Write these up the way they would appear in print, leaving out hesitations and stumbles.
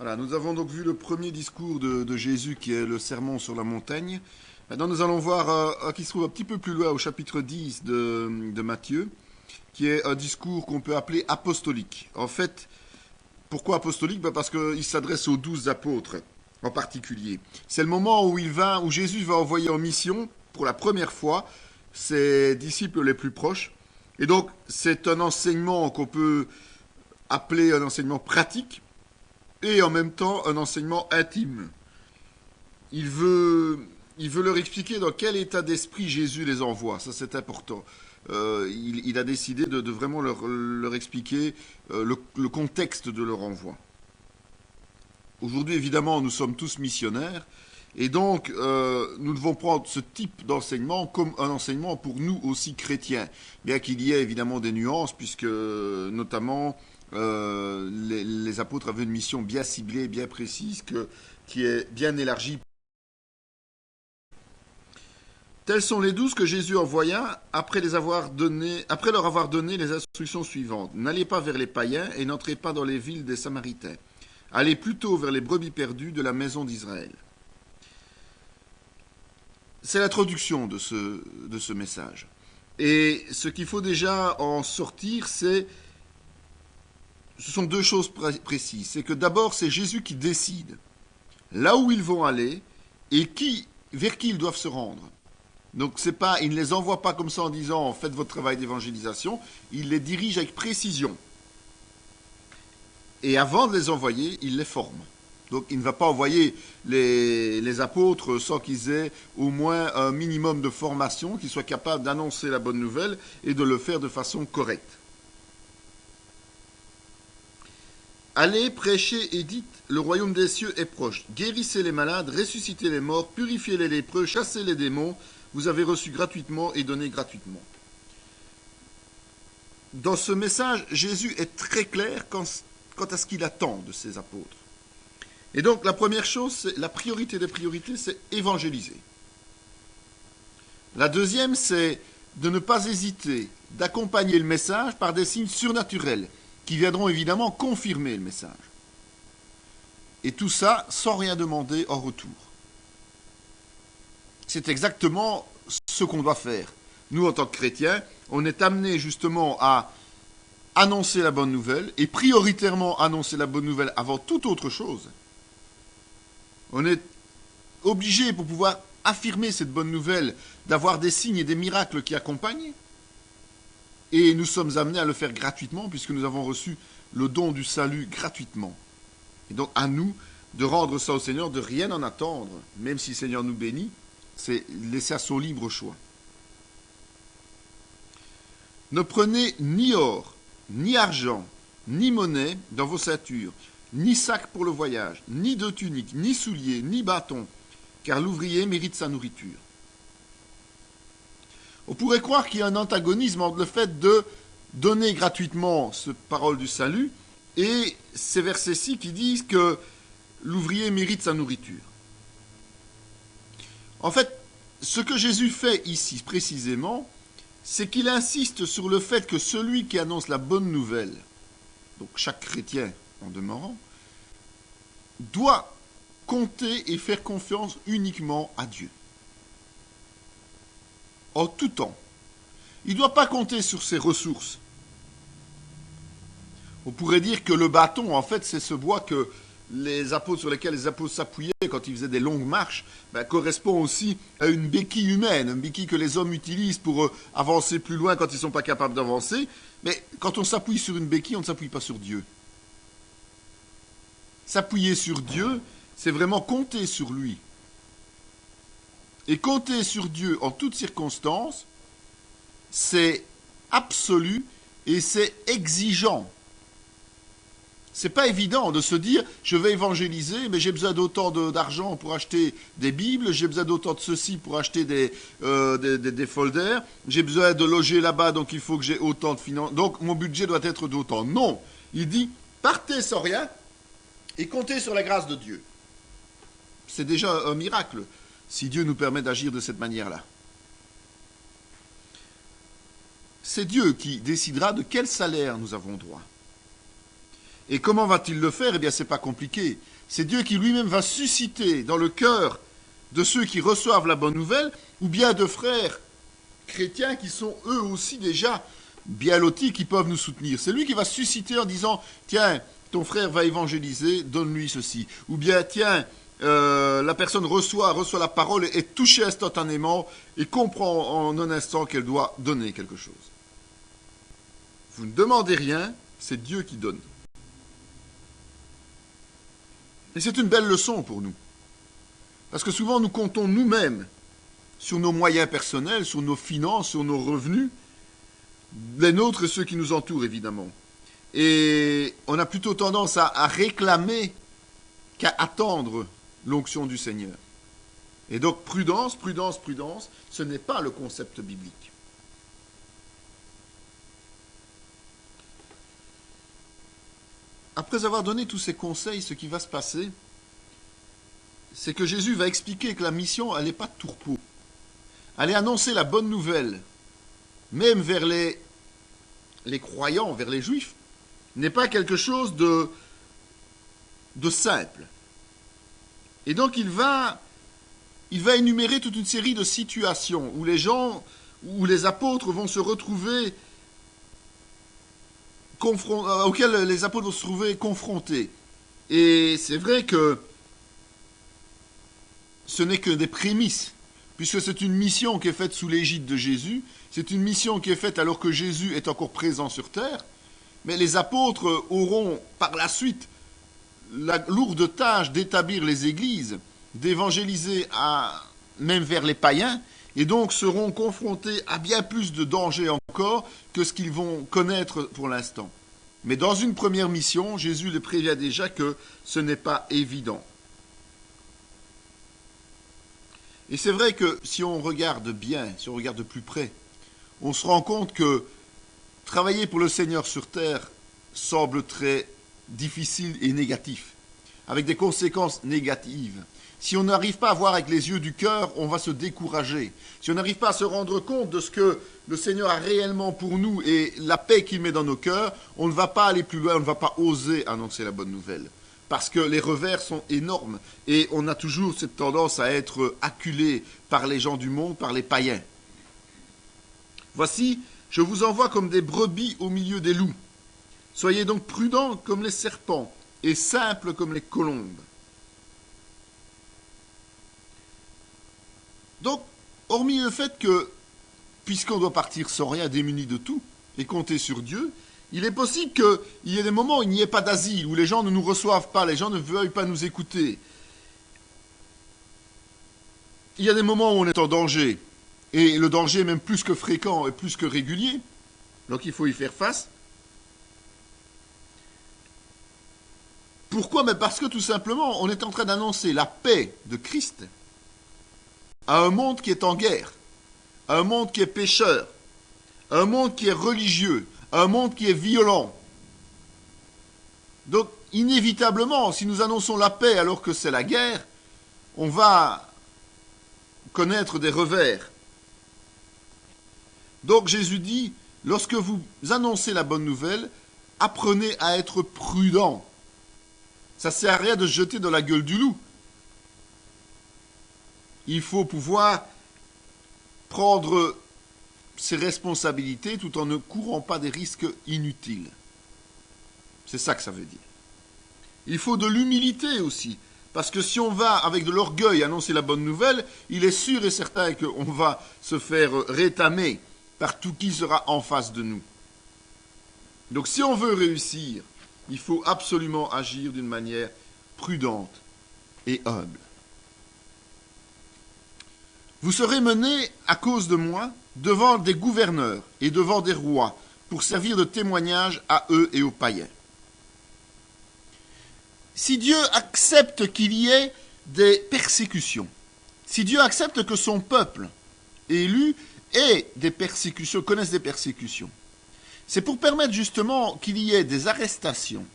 Voilà, nous avons donc vu le premier discours de Jésus qui est le sermon sur la montagne. Maintenant, nous allons voir qui se trouve un petit peu plus loin au chapitre 10 de Matthieu, qui est un discours qu'on peut appeler apostolique. En fait, pourquoi apostolique? Parce qu'il s'adresse aux 12 apôtres en particulier. C'est le moment où Jésus va envoyer en mission pour la première fois ses disciples les plus proches. Et donc, c'est un enseignement qu'on peut appeler un enseignement pratique et en même temps un enseignement intime. Il veut leur expliquer dans quel état d'esprit Jésus les envoie. Ça, c'est important. Il a décidé de vraiment leur expliquer le contexte de leur envoi. Aujourd'hui, évidemment, nous sommes tous missionnaires. Et donc, nous devons prendre ce type d'enseignement comme un enseignement pour nous aussi chrétiens. Bien qu'il y ait évidemment des nuances, puisque notamment les apôtres avaient une mission bien ciblée, bien précise, qui est bien élargie. Tels sont les 12 que Jésus envoya après leur avoir donné les instructions suivantes. N'allez pas vers les païens et n'entrez pas dans les villes des Samaritains. Allez plutôt vers les brebis perdues de la maison d'Israël. C'est l'introduction de ce message. Et ce qu'il faut déjà en sortir, ce sont deux choses précises. C'est que d'abord, c'est Jésus qui décide là où ils vont aller et vers qui ils doivent se rendre. Donc il ne les envoie pas comme ça en disant faites votre travail d'évangélisation, il les dirige avec précision. Et avant de les envoyer, il les forme. Donc il ne va pas envoyer les apôtres sans qu'ils aient au moins un minimum de formation, qu'ils soient capables d'annoncer la bonne nouvelle et de le faire de façon correcte. Allez, prêchez et dites, le royaume des cieux est proche. Guérissez les malades, ressuscitez les morts, purifiez les lépreux, chassez les démons. Vous avez reçu gratuitement et donné gratuitement. Dans ce message, Jésus est très clair quant à ce qu'il attend de ses apôtres. Et donc, la première chose, la priorité des priorités, c'est évangéliser. La deuxième, c'est de ne pas hésiter d'accompagner le message par des signes surnaturels qui viendront évidemment confirmer le message. Et tout ça sans rien demander en retour. C'est exactement ce qu'on doit faire. Nous, en tant que chrétiens, on est amenés justement à annoncer la bonne nouvelle et prioritairement annoncer la bonne nouvelle avant toute autre chose. On est obligé, pour pouvoir affirmer cette bonne nouvelle, d'avoir des signes et des miracles qui accompagnent. Et nous sommes amenés à le faire gratuitement puisque nous avons reçu le don du salut gratuitement. Et donc à nous de rendre ça au Seigneur, de rien en attendre, même si le Seigneur nous bénit, c'est laisser à son libre choix. Ne prenez ni or, ni argent, ni monnaie dans vos ceintures, ni sac pour le voyage, ni de tunique, ni souliers, ni bâton, car l'ouvrier mérite sa nourriture. On pourrait croire qu'il y a un antagonisme entre le fait de donner gratuitement cette parole du salut et ces versets-ci qui disent que l'ouvrier mérite sa nourriture. En fait, ce que Jésus fait ici précisément, c'est qu'il insiste sur le fait que celui qui annonce la bonne nouvelle, donc chaque chrétien en demeurant, doit compter et faire confiance uniquement à Dieu. En tout temps. Il ne doit pas compter sur ses ressources. On pourrait dire que le bâton, en fait, c'est ce bois que sur lesquels les apôtres s'appuyaient quand ils faisaient des longues marches, correspond aussi à une béquille humaine, une béquille que les hommes utilisent pour avancer plus loin quand ils ne sont pas capables d'avancer. Mais quand on s'appuie sur une béquille, on ne s'appuie pas sur Dieu. S'appuyer sur Dieu, c'est vraiment compter sur lui. Et compter sur Dieu en toutes circonstances, c'est absolu et c'est exigeant. C'est pas évident de se dire je vais évangéliser, mais j'ai besoin d'autant d'argent pour acheter des Bibles, j'ai besoin d'autant de ceci pour acheter des folders, j'ai besoin de loger là-bas, donc il faut que j'ai autant de finances, donc mon budget doit être d'autant. Non, il dit partez sans rien et comptez sur la grâce de Dieu. C'est déjà un miracle si Dieu nous permet d'agir de cette manière-là. C'est Dieu qui décidera de quel salaire nous avons droit. Et comment va-t-il le faire? Eh bien, c'est pas compliqué. C'est Dieu qui lui-même va susciter dans le cœur de ceux qui reçoivent la bonne nouvelle, ou bien de frères chrétiens qui sont eux aussi déjà bien lotis, qui peuvent nous soutenir. C'est lui qui va susciter en disant, tiens, ton frère va évangéliser, donne-lui ceci. Ou bien, tiens, la personne reçoit la parole, est touchée instantanément et comprend en un instant qu'elle doit donner quelque chose. Vous ne demandez rien, c'est Dieu qui donne. Et c'est une belle leçon pour nous. Parce que souvent nous comptons nous-mêmes sur nos moyens personnels, sur nos finances, sur nos revenus, les nôtres et ceux qui nous entourent évidemment. Et on a plutôt tendance à réclamer qu'à attendre l'onction du Seigneur. Et donc prudence, prudence, prudence, ce n'est pas le concept biblique. Après avoir donné tous ces conseils, ce qui va se passer, c'est que Jésus va expliquer que la mission, elle n'est pas de tourpeau. Aller annoncer la bonne nouvelle, même vers les croyants, vers les juifs, n'est pas quelque chose de simple. Et donc il va énumérer toute une série de situations où les apôtres vont se retrouver auxquels les apôtres vont se trouver confrontés. Et c'est vrai que ce n'est que des prémices, puisque c'est une mission qui est faite sous l'égide de Jésus, c'est une mission qui est faite alors que Jésus est encore présent sur terre, mais les apôtres auront par la suite la lourde tâche d'établir les églises, d'évangéliser même vers les païens, et donc seront confrontés à bien plus de dangers encore que ce qu'ils vont connaître pour l'instant. Mais dans une première mission, Jésus les prévient déjà que ce n'est pas évident. Et c'est vrai que si on regarde bien, si on regarde de plus près, on se rend compte que travailler pour le Seigneur sur terre semble très difficile et négatif, avec des conséquences négatives. Si on n'arrive pas à voir avec les yeux du cœur, on va se décourager. Si on n'arrive pas à se rendre compte de ce que le Seigneur a réellement pour nous et la paix qu'il met dans nos cœurs, on ne va pas aller plus loin, on ne va pas oser annoncer la bonne nouvelle. Parce que les revers sont énormes et on a toujours cette tendance à être acculé par les gens du monde, par les païens. Voici, je vous envoie comme des brebis au milieu des loups. Soyez donc prudents comme les serpents et simples comme les colombes. Donc, hormis le fait que, puisqu'on doit partir sans rien, démuni de tout, et compter sur Dieu, il est possible qu'il y ait des moments où il n'y ait pas d'asile, où les gens ne nous reçoivent pas, les gens ne veuillent pas nous écouter. Il y a des moments où on est en danger, et le danger est même plus que fréquent et plus que régulier, donc il faut y faire face. Pourquoi? Mais parce que tout simplement, on est en train d'annoncer la paix de Christ à un monde qui est en guerre, à un monde qui est pécheur, à un monde qui est religieux, à un monde qui est violent. Donc, inévitablement, si nous annonçons la paix alors que c'est la guerre, on va connaître des revers. Donc Jésus dit, lorsque vous annoncez la bonne nouvelle, apprenez à être prudent. Ça ne sert à rien de se jeter dans la gueule du loup. Il faut pouvoir prendre ses responsabilités tout en ne courant pas des risques inutiles. C'est ça que ça veut dire. Il faut de l'humilité aussi, parce que si on va avec de l'orgueil annoncer la bonne nouvelle, il est sûr et certain qu'on va se faire rétamer par tout qui sera en face de nous. Donc si on veut réussir, il faut absolument agir d'une manière prudente et humble. Vous serez menés, à cause de moi, devant des gouverneurs et devant des rois, pour servir de témoignage à eux et aux païens. Si Dieu accepte qu'il y ait des persécutions, si Dieu accepte que son peuple élu ait des persécutions, connaisse des persécutions, c'est pour permettre justement qu'il y ait des arrestations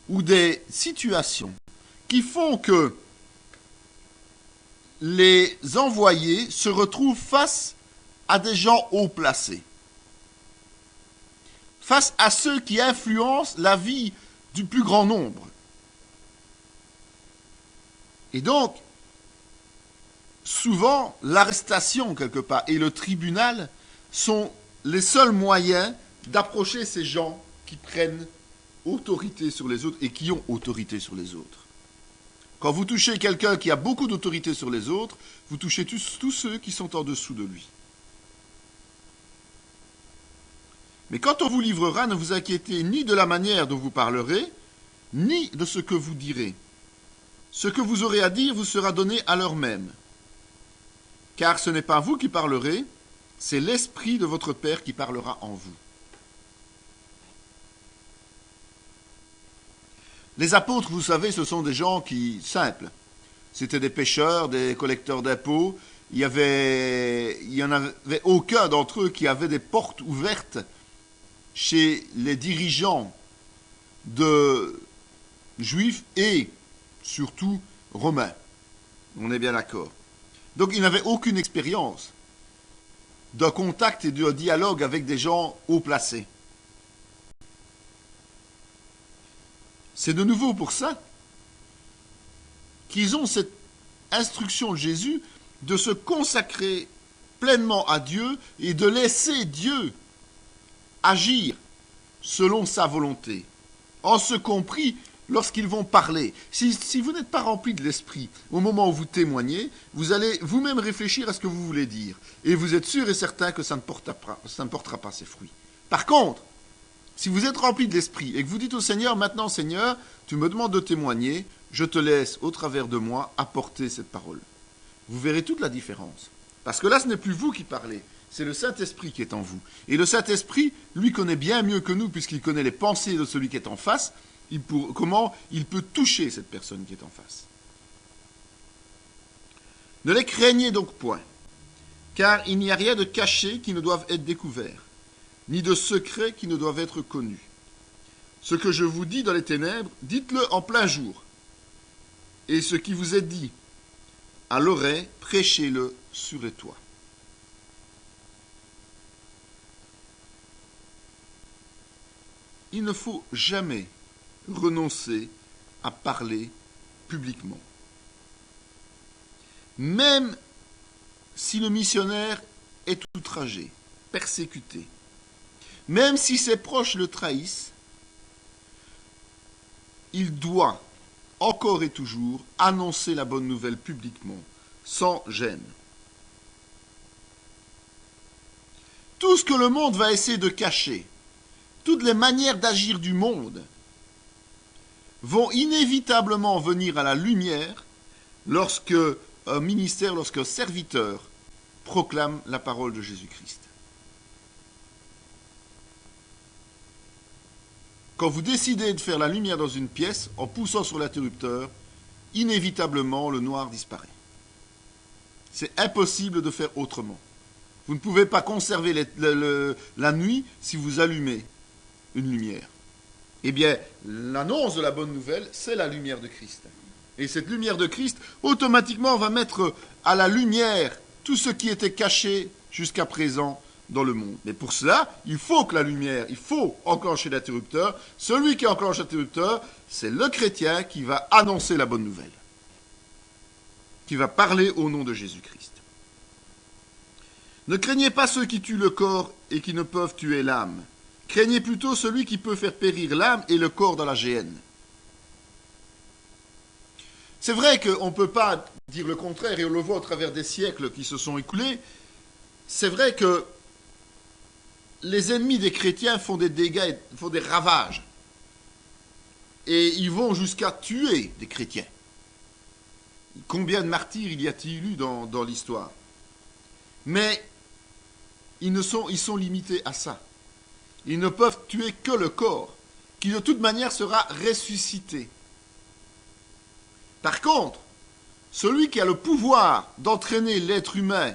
ou des situations qui font que les envoyés se retrouvent face à des gens haut placés, face à ceux qui influencent la vie du plus grand nombre. Et donc, souvent, l'arrestation, quelque part, et le tribunal sont les seuls moyens d'approcher ces gens qui prennent autorité sur les autres et qui ont autorité sur les autres. Quand vous touchez quelqu'un qui a beaucoup d'autorité sur les autres, vous touchez tous ceux qui sont en dessous de lui. Mais quand on vous livrera, ne vous inquiétez ni de la manière dont vous parlerez, ni de ce que vous direz. Ce que vous aurez à dire vous sera donné à l'heure même. Car ce n'est pas vous qui parlerez, c'est l'Esprit de votre Père qui parlera en vous. Les apôtres, vous savez, ce sont des gens simples. C'était des pêcheurs, des collecteurs d'impôts. Il y en avait aucun d'entre eux qui avait des portes ouvertes chez les dirigeants de juifs et surtout romains. On est bien d'accord. Donc ils n'avaient aucune expérience d'un contact et d'un dialogue avec des gens haut placés. C'est de nouveau pour ça qu'ils ont cette instruction de Jésus de se consacrer pleinement à Dieu et de laisser Dieu agir selon sa volonté, en ce compris lorsqu'ils vont parler. Si vous n'êtes pas rempli de l'esprit au moment où vous témoignez, vous allez vous-même réfléchir à ce que vous voulez dire. Et vous êtes sûr et certain que ça ne portera pas ses fruits. Par contre, si vous êtes rempli de l'esprit et que vous dites au Seigneur, maintenant Seigneur, tu me demandes de témoigner, je te laisse au travers de moi apporter cette parole. Vous verrez toute la différence. Parce que là, ce n'est plus vous qui parlez, c'est le Saint-Esprit qui est en vous. Et le Saint-Esprit, lui, connaît bien mieux que nous, puisqu'il connaît les pensées de celui qui est en face, comment il peut toucher cette personne qui est en face. Ne les craignez donc point, car il n'y a rien de caché qui ne doive être découvert, ni de secret qui ne doivent être connus. Ce que je vous dis dans les ténèbres, dites-le en plein jour. Et ce qui vous est dit à l'oreille, prêchez-le sur les toits. Il ne faut jamais renoncer à parler publiquement. Même si le missionnaire est outragé, persécuté, même si ses proches le trahissent, il doit encore et toujours annoncer la bonne nouvelle publiquement, sans gêne. Tout ce que le monde va essayer de cacher, toutes les manières d'agir du monde, vont inévitablement venir à la lumière lorsque un ministère, lorsqu'un serviteur proclame la parole de Jésus-Christ. Quand vous décidez de faire la lumière dans une pièce, en poussant sur l'interrupteur, inévitablement le noir disparaît. C'est impossible de faire autrement. Vous ne pouvez pas conserver la nuit si vous allumez une lumière. Eh bien, l'annonce de la bonne nouvelle, c'est la lumière de Christ. Et cette lumière de Christ, automatiquement, va mettre à la lumière tout ce qui était caché jusqu'à présent dans le monde. Mais pour cela, il faut que la lumière, il faut enclencher l'interrupteur. Celui qui enclenche l'interrupteur, c'est le chrétien qui va annoncer la bonne nouvelle, qui va parler au nom de Jésus-Christ. Ne craignez pas ceux qui tuent le corps et qui ne peuvent tuer l'âme. Craignez plutôt celui qui peut faire périr l'âme et le corps dans la géhenne. C'est vrai qu'on ne peut pas dire le contraire, et on le voit au travers des siècles qui se sont écoulés. C'est vrai que les ennemis des chrétiens font des dégâts, font des ravages. Et ils vont jusqu'à tuer des chrétiens. Combien de martyrs y a-t-il eu dans l'histoire? Mais ils sont limités à ça. Ils ne peuvent tuer que le corps, qui de toute manière sera ressuscité. Par contre, celui qui a le pouvoir d'entraîner l'être humain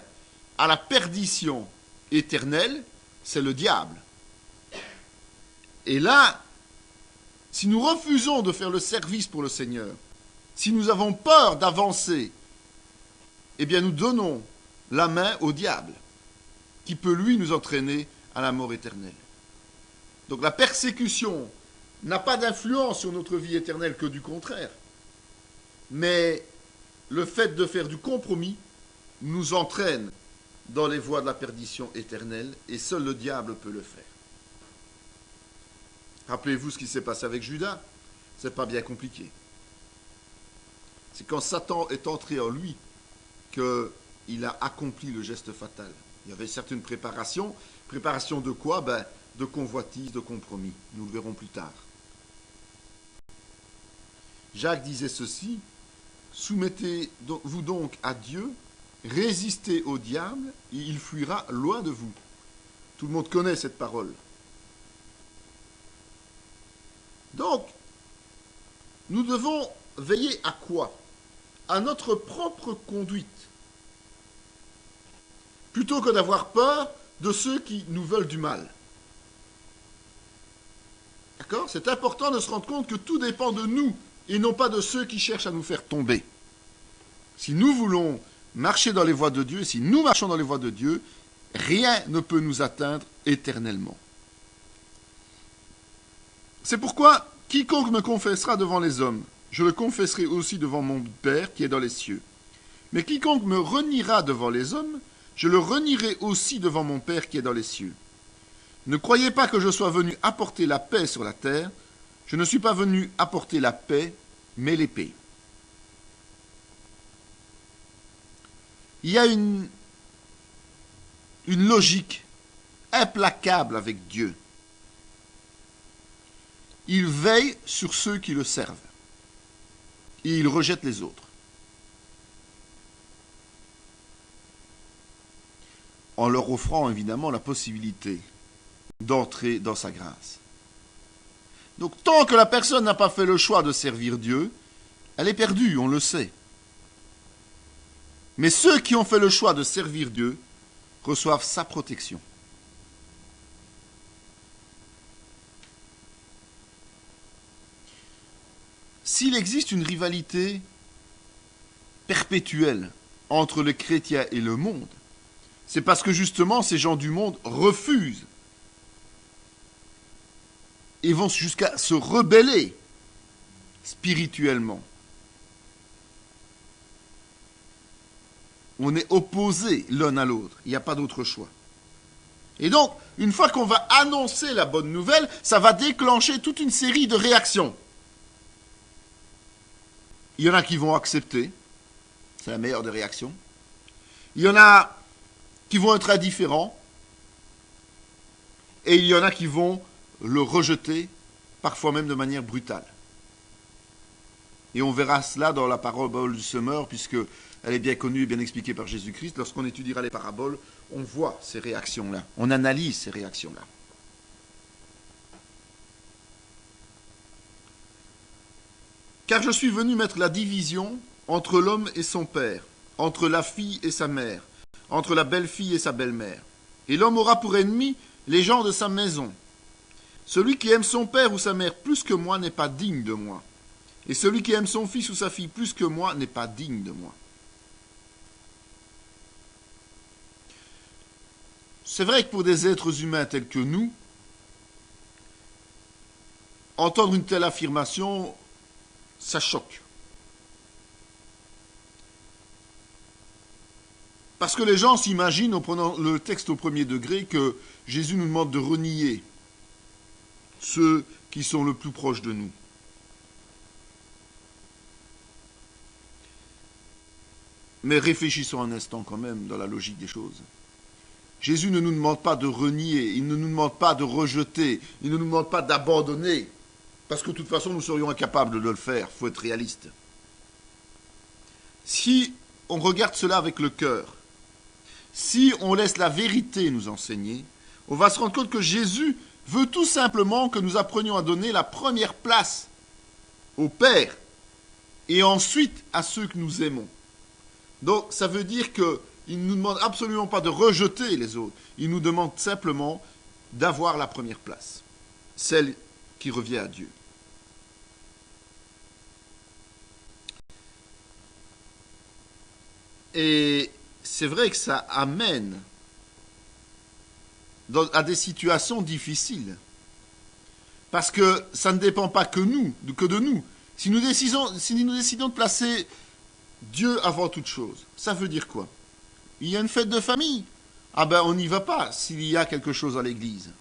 à la perdition éternelle, c'est le diable. Et là, si nous refusons de faire le service pour le Seigneur, si nous avons peur d'avancer, eh bien nous donnons la main au diable, qui peut lui nous entraîner à la mort éternelle. Donc la persécution n'a pas d'influence sur notre vie éternelle que du contraire. Mais le fait de faire du compromis nous entraîne dans les voies de la perdition éternelle et seul le diable peut le faire. Rappelez-vous ce qui s'est passé avec Judas. C'est pas bien compliqué. C'est quand Satan est entré en lui qu'il a accompli le geste fatal. Il y avait certaines préparations. Préparation de quoi? De convoitise, de compromis. Nous le verrons plus tard. Jacques disait ceci: soumettez-vous donc à Dieu, résistez au diable, et il fuira loin de vous. Tout le monde connaît cette parole. Donc, nous devons veiller à quoi? À notre propre conduite. Plutôt que d'avoir peur de ceux qui nous veulent du mal. D'accord? C'est important de se rendre compte que tout dépend de nous et non pas de ceux qui cherchent à nous faire tomber. Si nous voulons marcher dans les voies de Dieu, si nous marchons dans les voies de Dieu, rien ne peut nous atteindre éternellement. C'est pourquoi quiconque me confessera devant les hommes, je le confesserai aussi devant mon Père qui est dans les cieux. Mais quiconque me reniera devant les hommes, je le renierai aussi devant mon Père qui est dans les cieux. Ne croyez pas que je sois venu apporter la paix sur la terre. Je ne suis pas venu apporter la paix, mais l'épée. Il y a une logique implacable avec Dieu. Il veille sur ceux qui le servent et il rejette les autres. En leur offrant évidemment la possibilité d'entrer dans sa grâce. Donc tant que la personne n'a pas fait le choix de servir Dieu, elle est perdue, on le sait. Mais ceux qui ont fait le choix de servir Dieu reçoivent sa protection. S'il existe une rivalité perpétuelle entre les chrétiens et le monde, c'est parce que justement ces gens du monde refusent et vont jusqu'à se rebeller spirituellement. On est opposés l'un à l'autre, il n'y a pas d'autre choix. Et donc, une fois qu'on va annoncer la bonne nouvelle, ça va déclencher toute une série de réactions. Il y en a qui vont accepter, c'est la meilleure des réactions. Il y en a qui vont être indifférents, et il y en a qui vont le rejeter, parfois même de manière brutale. Et on verra cela dans la parabole du semeur, puisque elle est bien connue et bien expliquée par Jésus-Christ. Lorsqu'on étudiera les paraboles, on voit ces réactions-là, on analyse ces réactions-là. Car je suis venu mettre la division entre l'homme et son père, entre la fille et sa mère, entre la belle-fille et sa belle-mère. Et l'homme aura pour ennemi les gens de sa maison. Celui qui aime son père ou sa mère plus que moi n'est pas digne de moi. Et celui qui aime son fils ou sa fille plus que moi n'est pas digne de moi. C'est vrai que pour des êtres humains tels que nous, entendre une telle affirmation, ça choque. Parce que les gens s'imaginent, en prenant le texte au premier degré, que Jésus nous demande de renier ceux qui sont le plus proches de nous. Mais réfléchissons un instant quand même dans la logique des choses. Jésus ne nous demande pas de renier, il ne nous demande pas de rejeter, il ne nous demande pas d'abandonner, parce que de toute façon nous serions incapables de le faire, il faut être réaliste. Si on regarde cela avec le cœur, si on laisse la vérité nous enseigner, on va se rendre compte que Jésus veut tout simplement que nous apprenions à donner la première place au Père et ensuite à ceux que nous aimons. Donc ça veut dire qu'il ne nous demande absolument pas de rejeter les autres, il nous demande simplement d'avoir la première place, celle qui revient à Dieu. Et c'est vrai que ça amène à des situations difficiles. Parce que ça ne dépend pas que de nous. Si nous décidons de placer Dieu avant toute chose, ça veut dire quoi? Il y a une fête de famille. Ah ben on n'y va pas s'il y a quelque chose à l'église.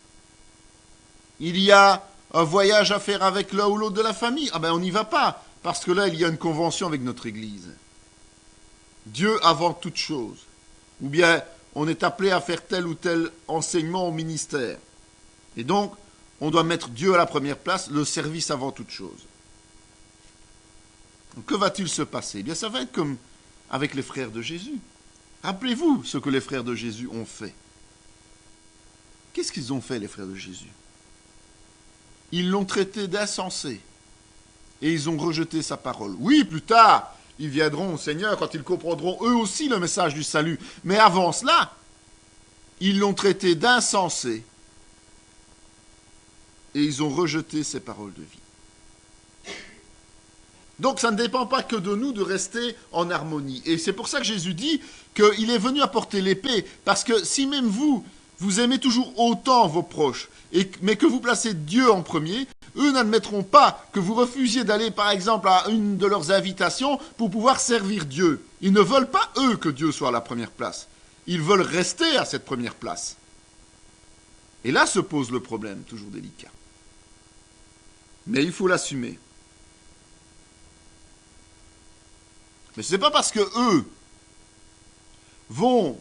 Il y a un voyage à faire avec l'un ou l'autre de la famille. Ah ben on n'y va pas parce que là il y a une convention avec notre église. Dieu avant toute chose. Ou bien on est appelé à faire tel ou tel enseignement au ministère. Et donc on doit mettre Dieu à la première place, le service avant toute chose. Donc, que va-t-il se passer? Eh bien ça va être comme avec les frères de Jésus. Rappelez-vous ce que les frères de Jésus ont fait. Qu'est-ce qu'ils ont fait, les frères de Jésus? Ils l'ont traité d'insensé. Et ils ont rejeté sa parole. Oui, plus tard, ils viendront au Seigneur quand ils comprendront eux aussi le message du salut. Mais avant cela, ils l'ont traité d'insensé. Et ils ont rejeté ses paroles de vie. Donc ça ne dépend pas que de nous de rester en harmonie. Et c'est pour ça que Jésus dit qu'il est venu apporter l'épée. Parce que si même vous aimez toujours autant vos proches, mais que vous placez Dieu en premier, eux n'admettront pas que vous refusiez d'aller par exemple à une de leurs invitations pour pouvoir servir Dieu. Ils ne veulent pas eux que Dieu soit à la première place. Ils veulent rester à cette première place. Et là se pose le problème, toujours délicat. Mais il faut l'assumer. Mais ce n'est pas parce que eux vont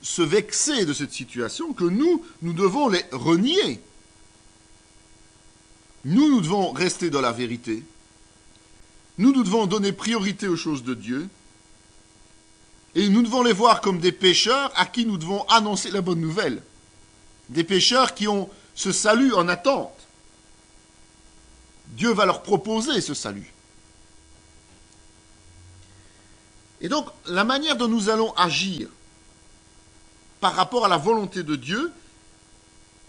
se vexer de cette situation que nous devons les renier. Nous devons rester dans la vérité. Nous devons donner priorité aux choses de Dieu. Et nous devons les voir comme des pécheurs à qui nous devons annoncer la bonne nouvelle. Des pécheurs qui ont ce salut en attente. Dieu va leur proposer ce salut. Et donc, la manière dont nous allons agir par rapport à la volonté de Dieu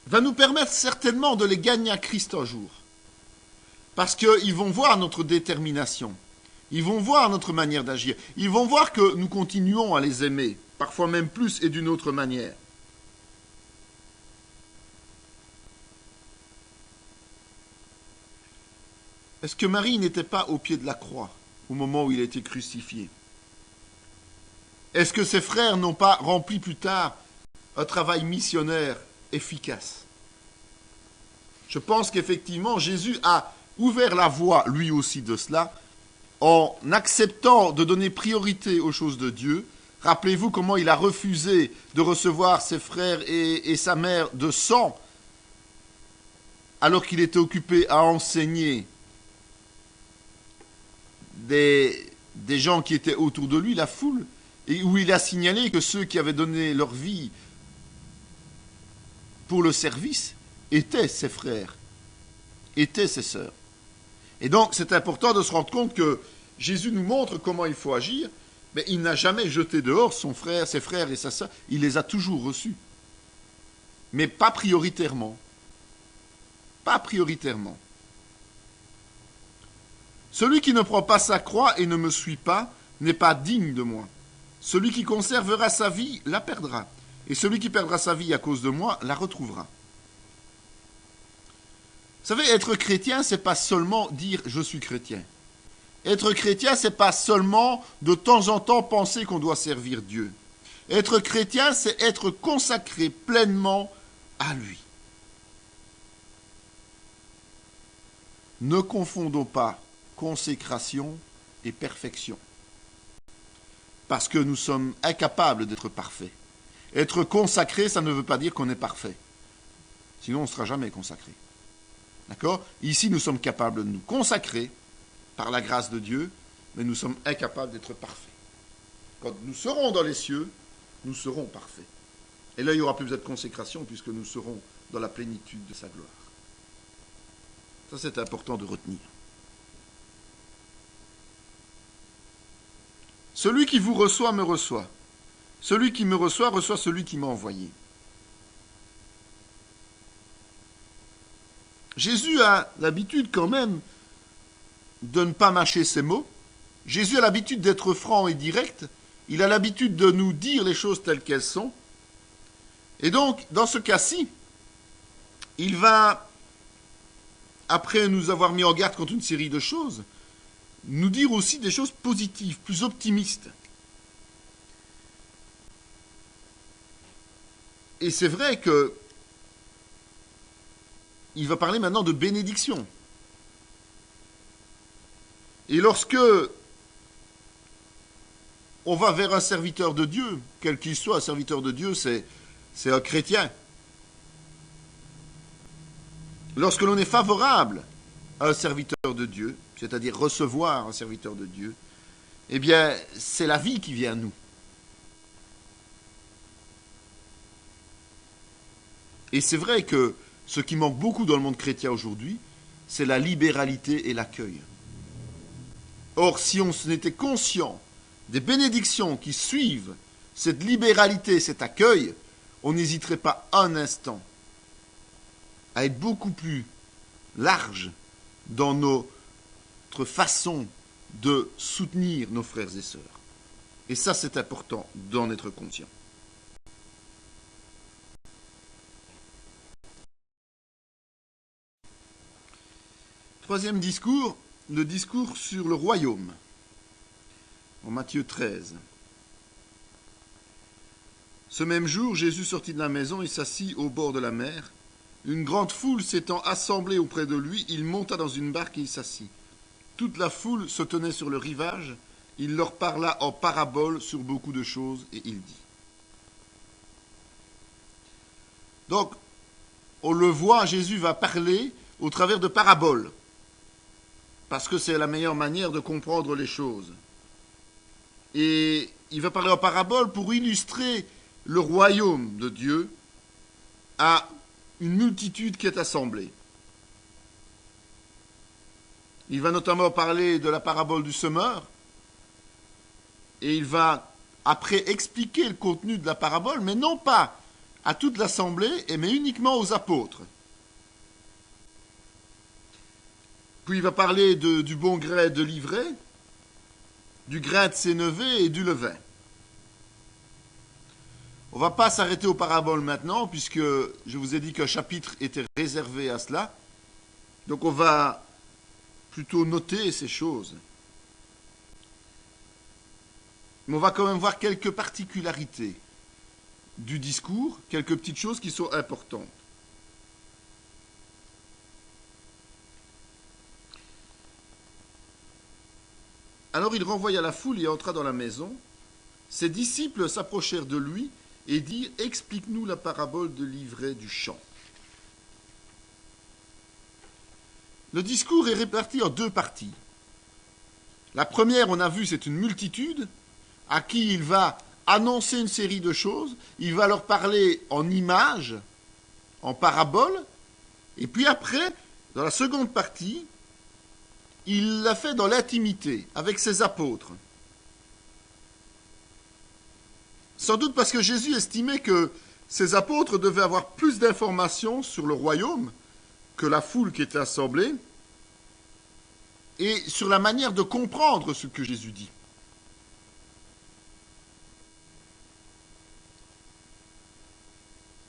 va nous permettre certainement de les gagner à Christ un jour. Parce qu'ils vont voir notre détermination. Ils vont voir notre manière d'agir. Ils vont voir que nous continuons à les aimer, parfois même plus et d'une autre manière. Est-ce que Marie n'était pas au pied de la croix au moment où il a été crucifié? Est-ce que ses frères n'ont pas rempli plus tard un travail missionnaire efficace? Je pense qu'effectivement, Jésus a ouvert la voie, lui aussi, de cela, en acceptant de donner priorité aux choses de Dieu. Rappelez-vous comment il a refusé de recevoir ses frères et sa mère de sang, alors qu'il était occupé à enseigner des gens qui étaient autour de lui, la foule, et où il a signalé que ceux qui avaient donné leur vie pour le service étaient ses frères, étaient ses sœurs. Et donc c'est important de se rendre compte que Jésus nous montre comment il faut agir, mais il n'a jamais jeté dehors ses frères et sa sœur, il les a toujours reçus. Mais pas prioritairement. Pas prioritairement. Celui qui ne prend pas sa croix et ne me suit pas n'est pas digne de moi. Celui qui conservera sa vie la perdra. Et celui qui perdra sa vie à cause de moi la retrouvera. Vous savez, être chrétien, c'est pas seulement dire « je suis chrétien ». Être chrétien, c'est pas seulement de temps en temps penser qu'on doit servir Dieu. Être chrétien, c'est être consacré pleinement à lui. Ne confondons pas consécration et perfection. Parce que nous sommes incapables d'être parfaits. Être consacré, ça ne veut pas dire qu'on est parfait. Sinon, on ne sera jamais consacré. D'accord? Ici, nous sommes capables de nous consacrer par la grâce de Dieu, mais nous sommes incapables d'être parfaits. Quand nous serons dans les cieux, nous serons parfaits. Et là, il n'y aura plus besoin de consécration puisque nous serons dans la plénitude de sa gloire. Ça, c'est important de retenir. Celui qui vous reçoit me reçoit. Celui qui me reçoit reçoit celui qui m'a envoyé. Jésus a l'habitude quand même de ne pas mâcher ses mots. Jésus a l'habitude d'être franc et direct. Il a l'habitude de nous dire les choses telles qu'elles sont. Et donc, dans ce cas-ci, il va après nous avoir mis en garde contre une série de choses, nous dire aussi des choses positives, plus optimistes. Et c'est vrai que il va parler maintenant de bénédiction. Et lorsque on va vers un serviteur de Dieu, quel qu'il soit, un serviteur de Dieu, c'est un chrétien. Lorsque l'on est favorable à un serviteur de Dieu, c'est-à-dire recevoir un serviteur de Dieu, eh bien, c'est la vie qui vient à nous. Et c'est vrai que ce qui manque beaucoup dans le monde chrétien aujourd'hui, c'est la libéralité et l'accueil. Or, si on était conscient des bénédictions qui suivent cette libéralité, cet accueil, on n'hésiterait pas un instant à être beaucoup plus large dans notre façon de soutenir nos frères et sœurs. Et ça, c'est important d'en être conscient. Troisième discours, le discours sur le royaume, en Matthieu 13. Ce même jour, Jésus sortit de la maison et s'assit au bord de la mer. Une grande foule s'étant assemblée auprès de lui, il monta dans une barque et il s'assit. Toute la foule se tenait sur le rivage. Il leur parla en parabole sur beaucoup de choses et il dit. Donc, on le voit, Jésus va parler au travers de paraboles. Parce que c'est la meilleure manière de comprendre les choses. Et il va parler en parabole pour illustrer le royaume de Dieu à une multitude qui est assemblée. Il va notamment parler de la parabole du semeur, et il va après expliquer le contenu de la parabole, mais non pas à toute l'assemblée, mais uniquement aux apôtres. Puis il va parler du bon grain de l'ivraie, du grain de sénévé et du levain. On ne va pas s'arrêter aux paraboles maintenant, puisque je vous ai dit qu'un chapitre était réservé à cela. Donc on va plutôt noter ces choses. Mais on va quand même voir quelques particularités du discours, quelques petites choses qui sont importantes. Alors il renvoya la foule et entra dans la maison. Ses disciples s'approchèrent de lui et dirent « Explique-nous la parabole de l'ivraie du champ. » Le discours est réparti en deux parties. La première, on a vu, c'est une multitude à qui il va annoncer une série de choses. Il va leur parler en images, en paraboles. Et puis après, dans la seconde partie, il l'a fait dans l'intimité, avec ses apôtres. Sans doute parce que Jésus estimait que ses apôtres devaient avoir plus d'informations sur le royaume que la foule qui était assemblée, et sur la manière de comprendre ce que Jésus dit.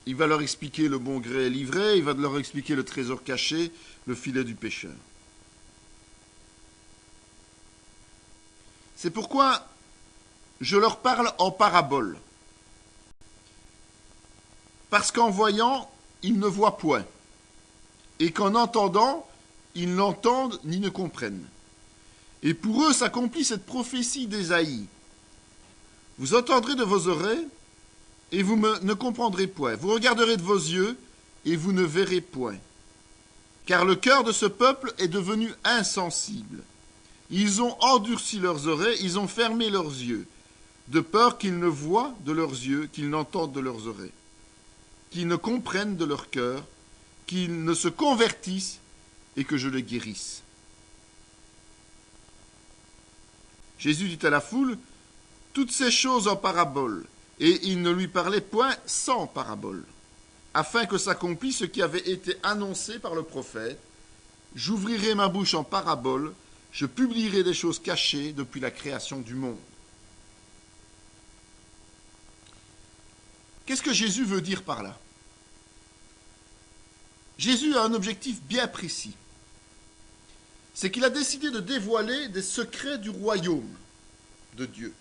Il va leur expliquer le bon gré et l'ivraie, il va leur expliquer le trésor caché, le filet du pêcheur. C'est pourquoi je leur parle en parabole. Parce qu'en voyant, ils ne voient point. Et qu'en entendant, ils n'entendent ni ne comprennent. Et pour eux s'accomplit cette prophétie d'Ésaïe. Vous entendrez de vos oreilles, et vous ne comprendrez point. Vous regarderez de vos yeux, et vous ne verrez point. Car le cœur de ce peuple est devenu insensible. Ils ont endurci leurs oreilles, ils ont fermé leurs yeux, de peur qu'ils ne voient de leurs yeux, qu'ils n'entendent de leurs oreilles, qu'ils ne comprennent de leur cœur, qu'ils ne se convertissent et que je les guérisse. Jésus dit à la foule toutes ces choses en parabole, et il ne lui parlait point sans parabole, afin que s'accomplisse ce qui avait été annoncé par le prophète. J'ouvrirai ma bouche en parabole, je publierai des choses cachées depuis la création du monde. Qu'est-ce que Jésus veut dire par là? Jésus a un objectif bien précis. c'est qu'il a décidé de dévoiler des secrets du royaume de Dieu.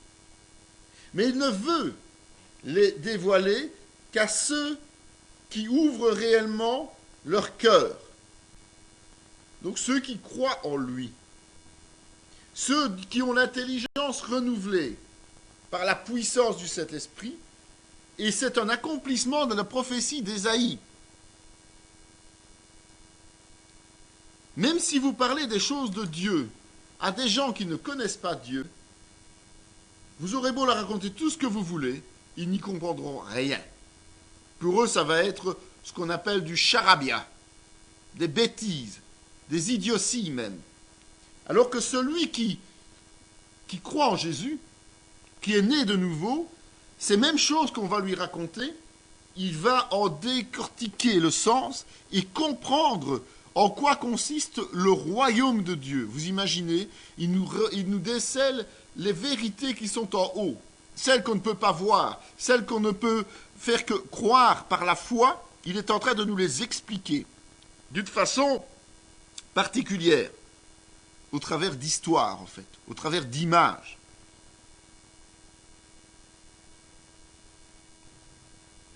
Mais il ne veut les dévoiler qu'à ceux qui ouvrent réellement leur cœur. Donc ceux qui croient en lui. Ceux qui ont l'intelligence renouvelée par la puissance du Saint-Esprit. Et c'est un accomplissement de la prophétie d'Ésaïe. Même si vous parlez des choses de Dieu à des gens qui ne connaissent pas Dieu, vous aurez beau leur raconter tout ce que vous voulez, ils n'y comprendront rien. Pour eux, ça va être ce qu'on appelle du charabia, des bêtises, des idioties même. Alors que celui qui croit en Jésus, qui est né de nouveau, ces mêmes choses qu'on va lui raconter, il va en décortiquer le sens et comprendre en quoi consiste le royaume de Dieu. Vous imaginez, il nous décèle les vérités qui sont en haut, celles qu'on ne peut pas voir, celles qu'on ne peut faire que croire par la foi. Il est en train de nous les expliquer d'une façon particulière, au travers d'histoires en fait, au travers d'images.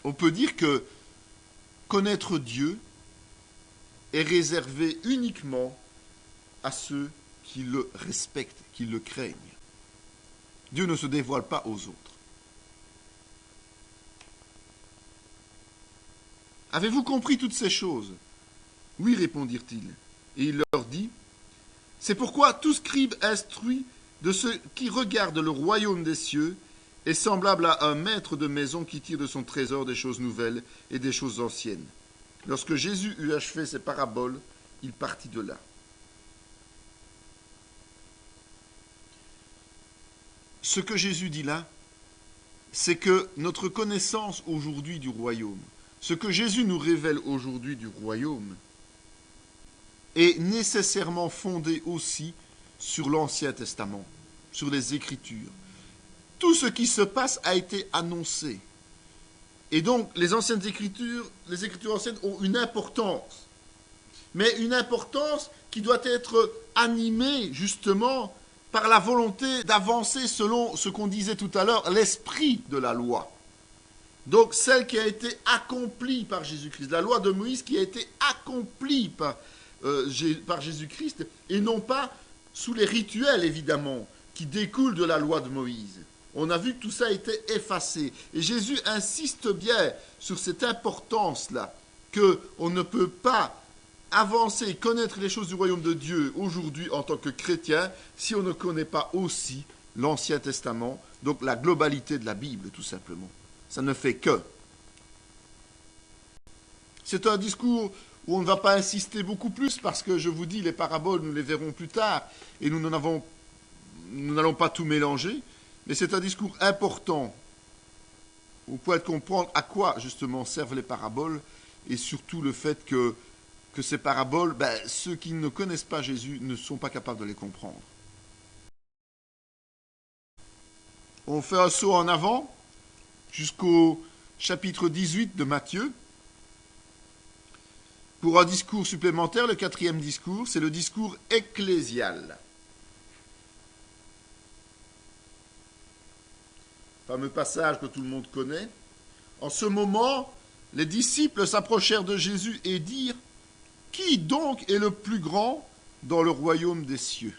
On peut dire que connaître Dieu est réservé uniquement à ceux qui le respectent, qui le craignent. Dieu ne se dévoile pas aux autres. Avez-vous compris toutes ces choses? Oui, répondirent-ils. Et il leur dit, c'est pourquoi tout scribe instruit de ceux qui regardent le royaume des cieux est semblable à un maître de maison qui tire de son trésor des choses nouvelles et des choses anciennes. Lorsque Jésus eut achevé ses paraboles, il partit de là. Ce que Jésus dit là, c'est que notre connaissance aujourd'hui du royaume, ce que Jésus nous révèle aujourd'hui du royaume, est nécessairement fondé aussi sur l'Ancien Testament, sur les Écritures. Tout ce qui se passe a été annoncé. Et donc, les anciennes Écritures, les Écritures anciennes ont une importance. Mais une importance qui doit être animée, justement, par la volonté d'avancer selon ce qu'on disait tout à l'heure, l'esprit de la loi. Donc, celle qui a été accomplie par Jésus-Christ, la loi de Moïse qui a été accomplie par Jésus-Christ, et non pas sous les rituels, évidemment, qui découlent de la loi de Moïse. On a vu que tout ça a été effacé. Et Jésus insiste bien sur cette importance-là, qu'on ne peut pas avancer, connaître les choses du royaume de Dieu aujourd'hui en tant que chrétien, si on ne connaît pas aussi l'Ancien Testament, donc la globalité de la Bible, tout simplement. Ça ne fait que. C'est un discours où on ne va pas insister beaucoup plus, parce que je vous dis, les paraboles, nous les verrons plus tard, et nous n'allons pas tout mélanger. Mais c'est un discours important au point de comprendre à quoi justement servent les paraboles et surtout le fait que ces paraboles, ceux qui ne connaissent pas Jésus ne sont pas capables de les comprendre. On fait un saut en avant jusqu'au chapitre 18 de Matthieu. Pour un discours supplémentaire, le 4e discours, c'est le discours ecclésial. Fameux passage que tout le monde connaît. En ce moment, les disciples s'approchèrent de Jésus et dirent « Qui donc est le plus grand dans le royaume des cieux ?»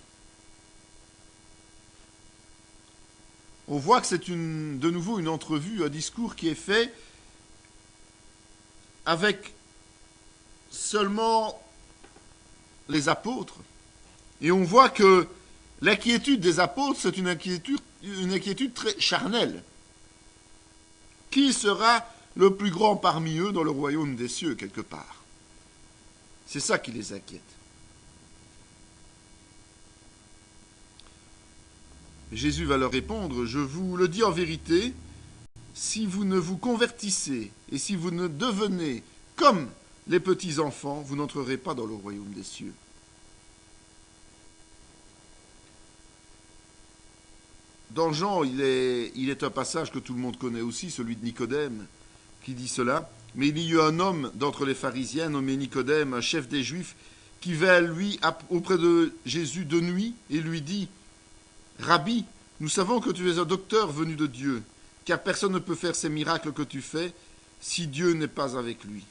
On voit que c'est de nouveau une entrevue, un discours qui est fait avec seulement les apôtres. Et on voit que l'inquiétude des apôtres, c'est une inquiétude très charnelle. Qui sera le plus grand parmi eux dans le royaume des cieux, quelque part? C'est ça qui les inquiète. Jésus va leur répondre, je vous le dis en vérité, si vous ne vous convertissez et si vous ne devenez comme les petits-enfants, vous n'entrerez pas dans le royaume des cieux. Dans Jean, il est un passage que tout le monde connaît aussi, celui de Nicodème, qui dit cela. Mais il y eut un homme d'entre les pharisiens, nommé Nicodème, un chef des Juifs, qui vint auprès de Jésus de nuit et lui dit « Rabbi, nous savons que tu es un docteur venu de Dieu, car personne ne peut faire ces miracles que tu fais si Dieu n'est pas avec lui. »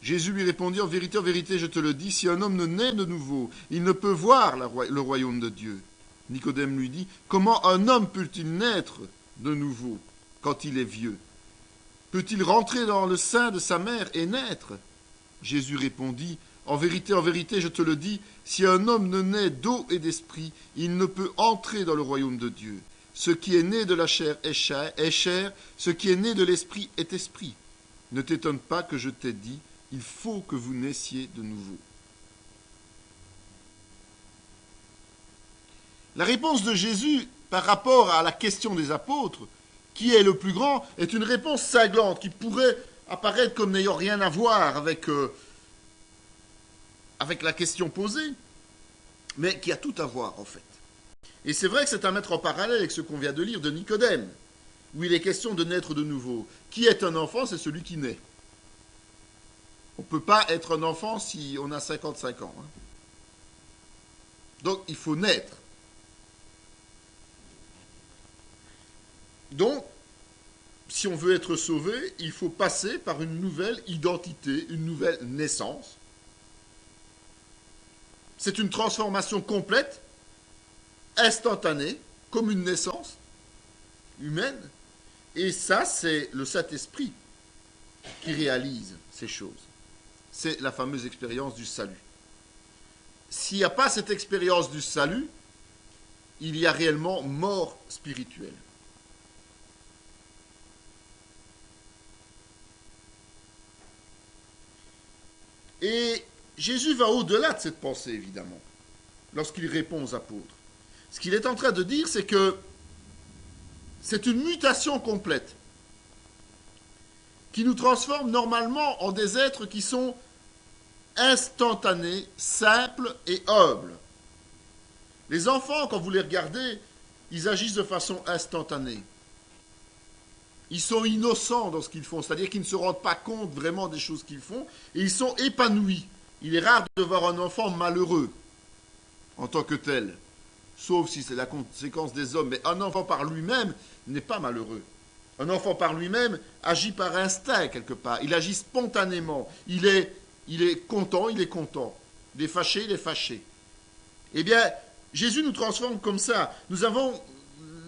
Jésus lui répondit « en vérité, je te le dis, si un homme ne naît de nouveau, il ne peut voir le royaume de Dieu. » Nicodème lui dit « Comment un homme peut-il naître de nouveau quand il est vieux? Peut-il rentrer dans le sein de sa mère et naître ?» Jésus répondit « en vérité, je te le dis, si un homme ne naît d'eau et d'esprit, il ne peut entrer dans le royaume de Dieu. Ce qui est né de la chair est chair, ce qui est né de l'esprit est esprit. Ne t'étonne pas que je t'ai dit, il faut que vous naissiez de nouveau. » La réponse de Jésus par rapport à la question des apôtres, qui est le plus grand, est une réponse cinglante qui pourrait apparaître comme n'ayant rien à voir avec la question posée, mais qui a tout à voir en fait. Et c'est vrai que c'est à mettre en parallèle avec ce qu'on vient de lire de Nicodème, où il est question de naître de nouveau. Qui est un enfant? C'est celui qui naît. On ne peut pas être un enfant si on a 55 ans. Donc il faut naître. Donc, si on veut être sauvé, il faut passer par une nouvelle identité, une nouvelle naissance. C'est une transformation complète, instantanée, comme une naissance humaine. Et ça, c'est le Saint-Esprit qui réalise ces choses. C'est la fameuse expérience du salut. S'il n'y a pas cette expérience du salut, il y a réellement mort spirituelle. Et Jésus va au-delà de cette pensée, évidemment, lorsqu'il répond aux apôtres. Ce qu'il est en train de dire, c'est que c'est une mutation complète qui nous transforme normalement en des êtres qui sont instantanés, simples et humbles. Les enfants, quand vous les regardez, ils agissent de façon instantanée. Ils sont innocents dans ce qu'ils font, c'est-à-dire qu'ils ne se rendent pas compte vraiment des choses qu'ils font, et ils sont épanouis. Il est rare de voir un enfant malheureux en tant que tel, sauf si c'est la conséquence des hommes. Mais un enfant par lui-même n'est pas malheureux. Un enfant par lui-même agit par instinct quelque part. Il agit spontanément. Il est content, il est content. Il est fâché, il est fâché. Eh bien, Jésus nous transforme comme ça.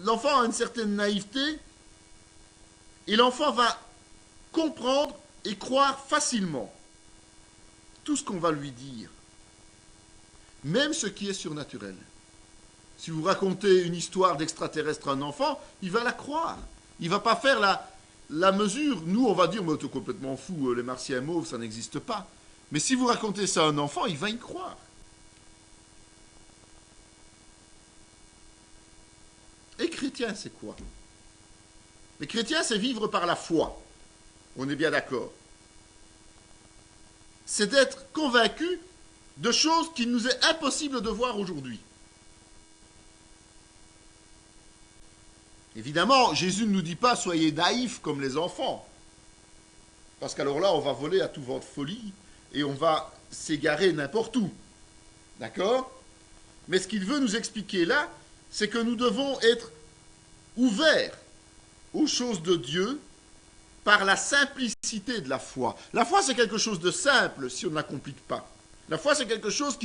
L'enfant a une certaine naïveté, et l'enfant va comprendre et croire facilement tout ce qu'on va lui dire, même ce qui est surnaturel. Si vous racontez une histoire d'extraterrestre à un enfant, il va la croire. Il ne va pas faire la mesure. Nous, on va dire, mais t'es complètement fou, les martiens mauves, ça n'existe pas. Mais si vous racontez ça à un enfant, il va y croire. Et chrétien, c'est quoi? Les chrétiens, c'est vivre par la foi. On est bien d'accord. C'est d'être convaincu de choses qu'il nous est impossible de voir aujourd'hui. Évidemment, Jésus ne nous dit pas « soyez naïfs comme les enfants ». Parce qu'alors là, on va voler à tout vent de folie et on va s'égarer n'importe où. D'accord? Mais ce qu'il veut nous expliquer là, c'est que nous devons être ouverts aux choses de Dieu par la simplicité de la foi. La foi, c'est quelque chose de simple si on ne la complique pas. La foi, c'est quelque chose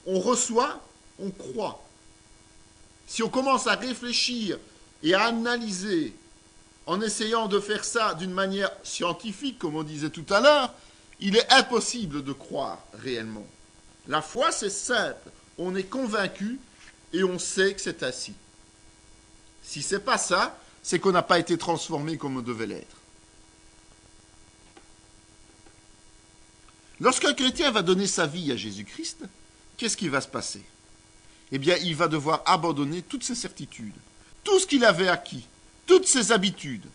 on reçoit, on croit. Si on commence à réfléchir et à analyser en essayant de faire ça d'une manière scientifique, comme on disait tout à l'heure, il est impossible de croire réellement. La foi, c'est simple. On est convaincu et on sait que c'est ainsi. Si ce n'est pas ça, c'est qu'on n'a pas été transformé comme on devait l'être. Lorsqu'un chrétien va donner sa vie à Jésus-Christ, qu'est-ce qui va se passer? Eh bien, il va devoir abandonner toutes ses certitudes, tout ce qu'il avait acquis, toutes ses habitudes,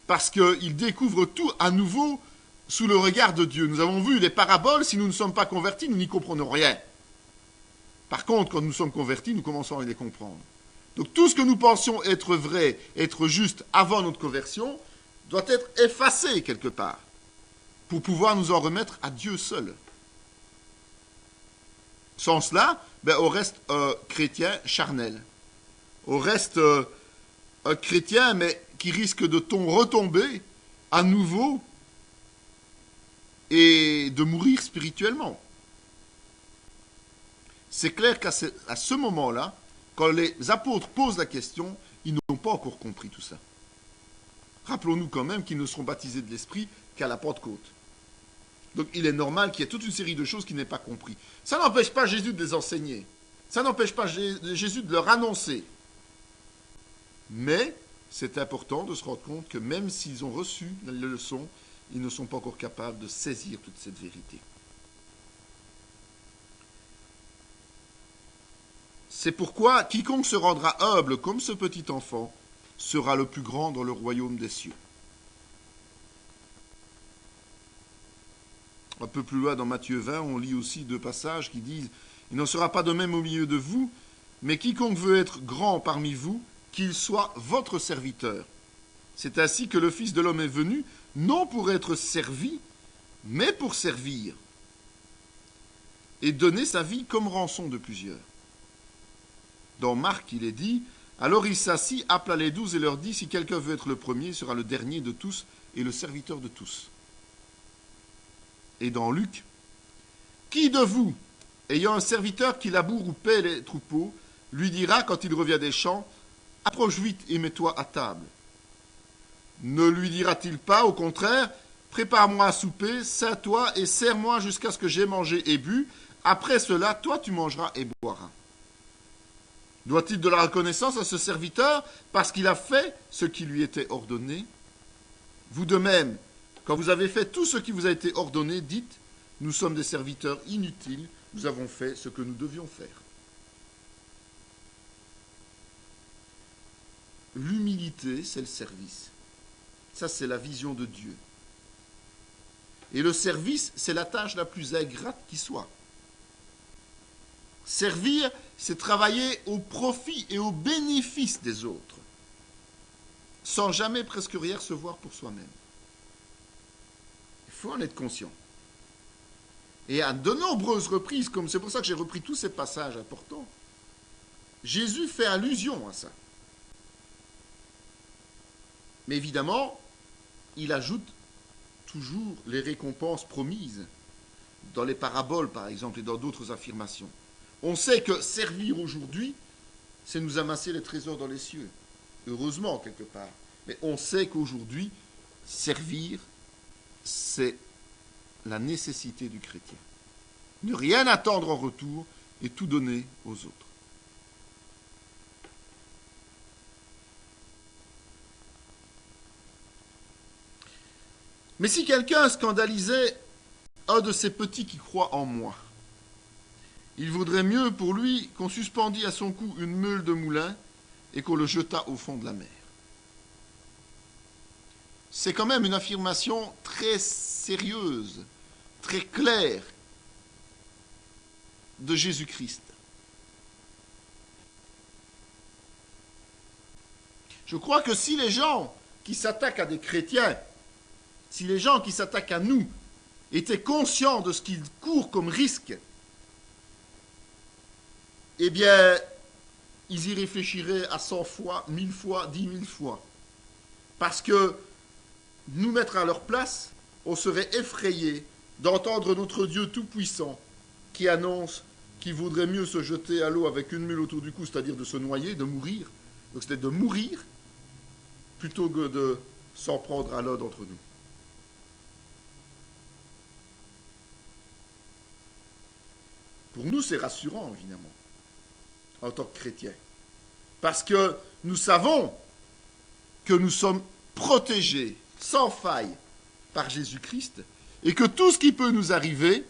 parce qu'il découvre tout à nouveau sous le regard de Dieu. Nous avons vu les paraboles, si nous ne sommes pas convertis, nous n'y comprenons rien. Par contre, quand nous sommes convertis, nous commençons à les comprendre. Donc tout ce que nous pensions être vrai, être juste avant notre conversion, doit être effacé quelque part, pour pouvoir nous en remettre à Dieu seul. Sans cela, on reste chrétien charnel. On reste un chrétien, mais qui risque de retomber à nouveau et de mourir spirituellement. C'est clair qu'à ce moment-là, quand les apôtres posent la question, ils n'ont pas encore compris tout ça. Rappelons-nous quand même qu'ils ne seront baptisés de l'Esprit qu'à la Pentecôte. Donc il est normal qu'il y ait toute une série de choses qu'il n'ait pas compris. Ça n'empêche pas Jésus de les enseigner. Ça n'empêche pas Jésus de leur annoncer. Mais c'est important de se rendre compte que même s'ils ont reçu la leçon, ils ne sont pas encore capables de saisir toute cette vérité. C'est pourquoi quiconque se rendra humble comme ce petit enfant sera le plus grand dans le royaume des cieux. Un peu plus loin dans Matthieu 20, on lit aussi 2 passages qui disent « Il n'en sera pas de même au milieu de vous, mais quiconque veut être grand parmi vous, qu'il soit votre serviteur. C'est ainsi que le Fils de l'homme est venu, non pour être servi, mais pour servir, et donner sa vie comme rançon de plusieurs. » Dans Marc, il est dit « Alors il s'assit, appela les 12 et leur dit, si quelqu'un veut être le premier, sera le dernier de tous et le serviteur de tous. » Et dans Luc, « Qui de vous, ayant un serviteur qui laboure ou paie les troupeaux, lui dira quand il revient des champs, « Approche vite et mets-toi à table. » Ne lui dira-t-il pas, au contraire, « Prépare-moi à souper, sers-toi et sers-moi jusqu'à ce que j'aie mangé et bu. Après cela, toi tu mangeras et boiras. » Doit-il de la reconnaissance à ce serviteur parce qu'il a fait ce qui lui était ordonné? Vous de même, quand vous avez fait tout ce qui vous a été ordonné, dites, nous sommes des serviteurs inutiles, nous avons fait ce que nous devions faire. L'humilité, c'est le service. Ça, c'est la vision de Dieu. Et le service, c'est la tâche la plus ingrate qui soit. Servir, c'est travailler au profit et au bénéfice des autres, sans jamais presque rien recevoir pour soi-même. Il faut en être conscient. Et à de nombreuses reprises, comme c'est pour ça que j'ai repris tous ces passages importants, Jésus fait allusion à ça. Mais évidemment, il ajoute toujours les récompenses promises, dans les paraboles par exemple et dans d'autres affirmations. On sait que servir aujourd'hui, c'est nous amasser les trésors dans les cieux. Heureusement, quelque part. Mais on sait qu'aujourd'hui, servir, c'est la nécessité du chrétien. Ne rien attendre en retour et tout donner aux autres. Mais si quelqu'un scandalisait un de ces petits qui croient en moi, il vaudrait mieux pour lui qu'on suspendît à son cou une meule de moulin et qu'on le jetât au fond de la mer. C'est quand même une affirmation très sérieuse, très claire de Jésus-Christ. Je crois que si les gens qui s'attaquent à des chrétiens, si les gens qui s'attaquent à nous étaient conscients de ce qu'ils courent comme risque, eh bien, ils y réfléchiraient à 100 fois, 1000 fois, 10 000 fois. Parce que nous mettre à leur place, on serait effrayé d'entendre notre Dieu tout-puissant qui annonce qu'il vaudrait mieux se jeter à l'eau avec une mule autour du cou, c'est-à-dire de se noyer, de mourir. Donc c'était de mourir plutôt que de s'en prendre à l'un d'entre nous. Pour nous, c'est rassurant, évidemment, en tant que chrétiens. Parce que nous savons que nous sommes protégés, sans faille, par Jésus-Christ, et que tout ce qui peut nous arriver,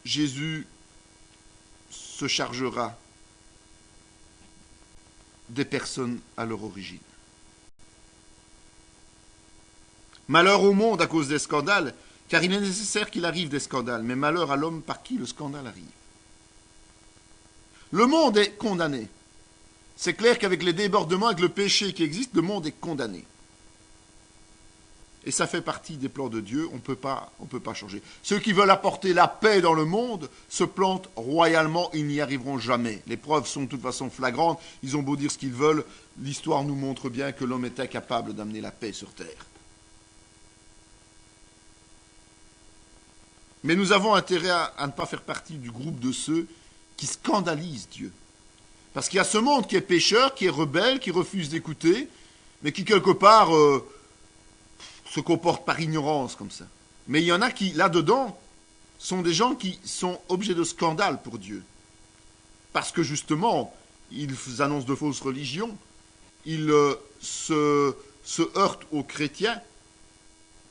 Jésus se chargera des personnes à leur origine. Malheur au monde à cause des scandales, car il est nécessaire qu'il arrive des scandales, mais malheur à l'homme par qui le scandale arrive. Le monde est condamné. C'est clair qu'avec les débordements, avec le péché qui existe, le monde est condamné. Et ça fait partie des plans de Dieu, on peut pas changer. Ceux qui veulent apporter la paix dans le monde se plantent royalement, ils n'y arriveront jamais. Les preuves sont de toute façon flagrantes, ils ont beau dire ce qu'ils veulent, l'histoire nous montre bien que l'homme est incapable d'amener la paix sur terre. Mais nous avons intérêt à ne pas faire partie du groupe de ceux qui scandalisent Dieu. Parce qu'il y a ce monde qui est pécheur, qui est rebelle, qui refuse d'écouter, mais qui quelque part se comporte par ignorance comme ça. Mais il y en a qui, là-dedans, sont des gens qui sont objets de scandale pour Dieu. Parce que justement, ils annoncent de fausses religions, ils se heurtent aux chrétiens,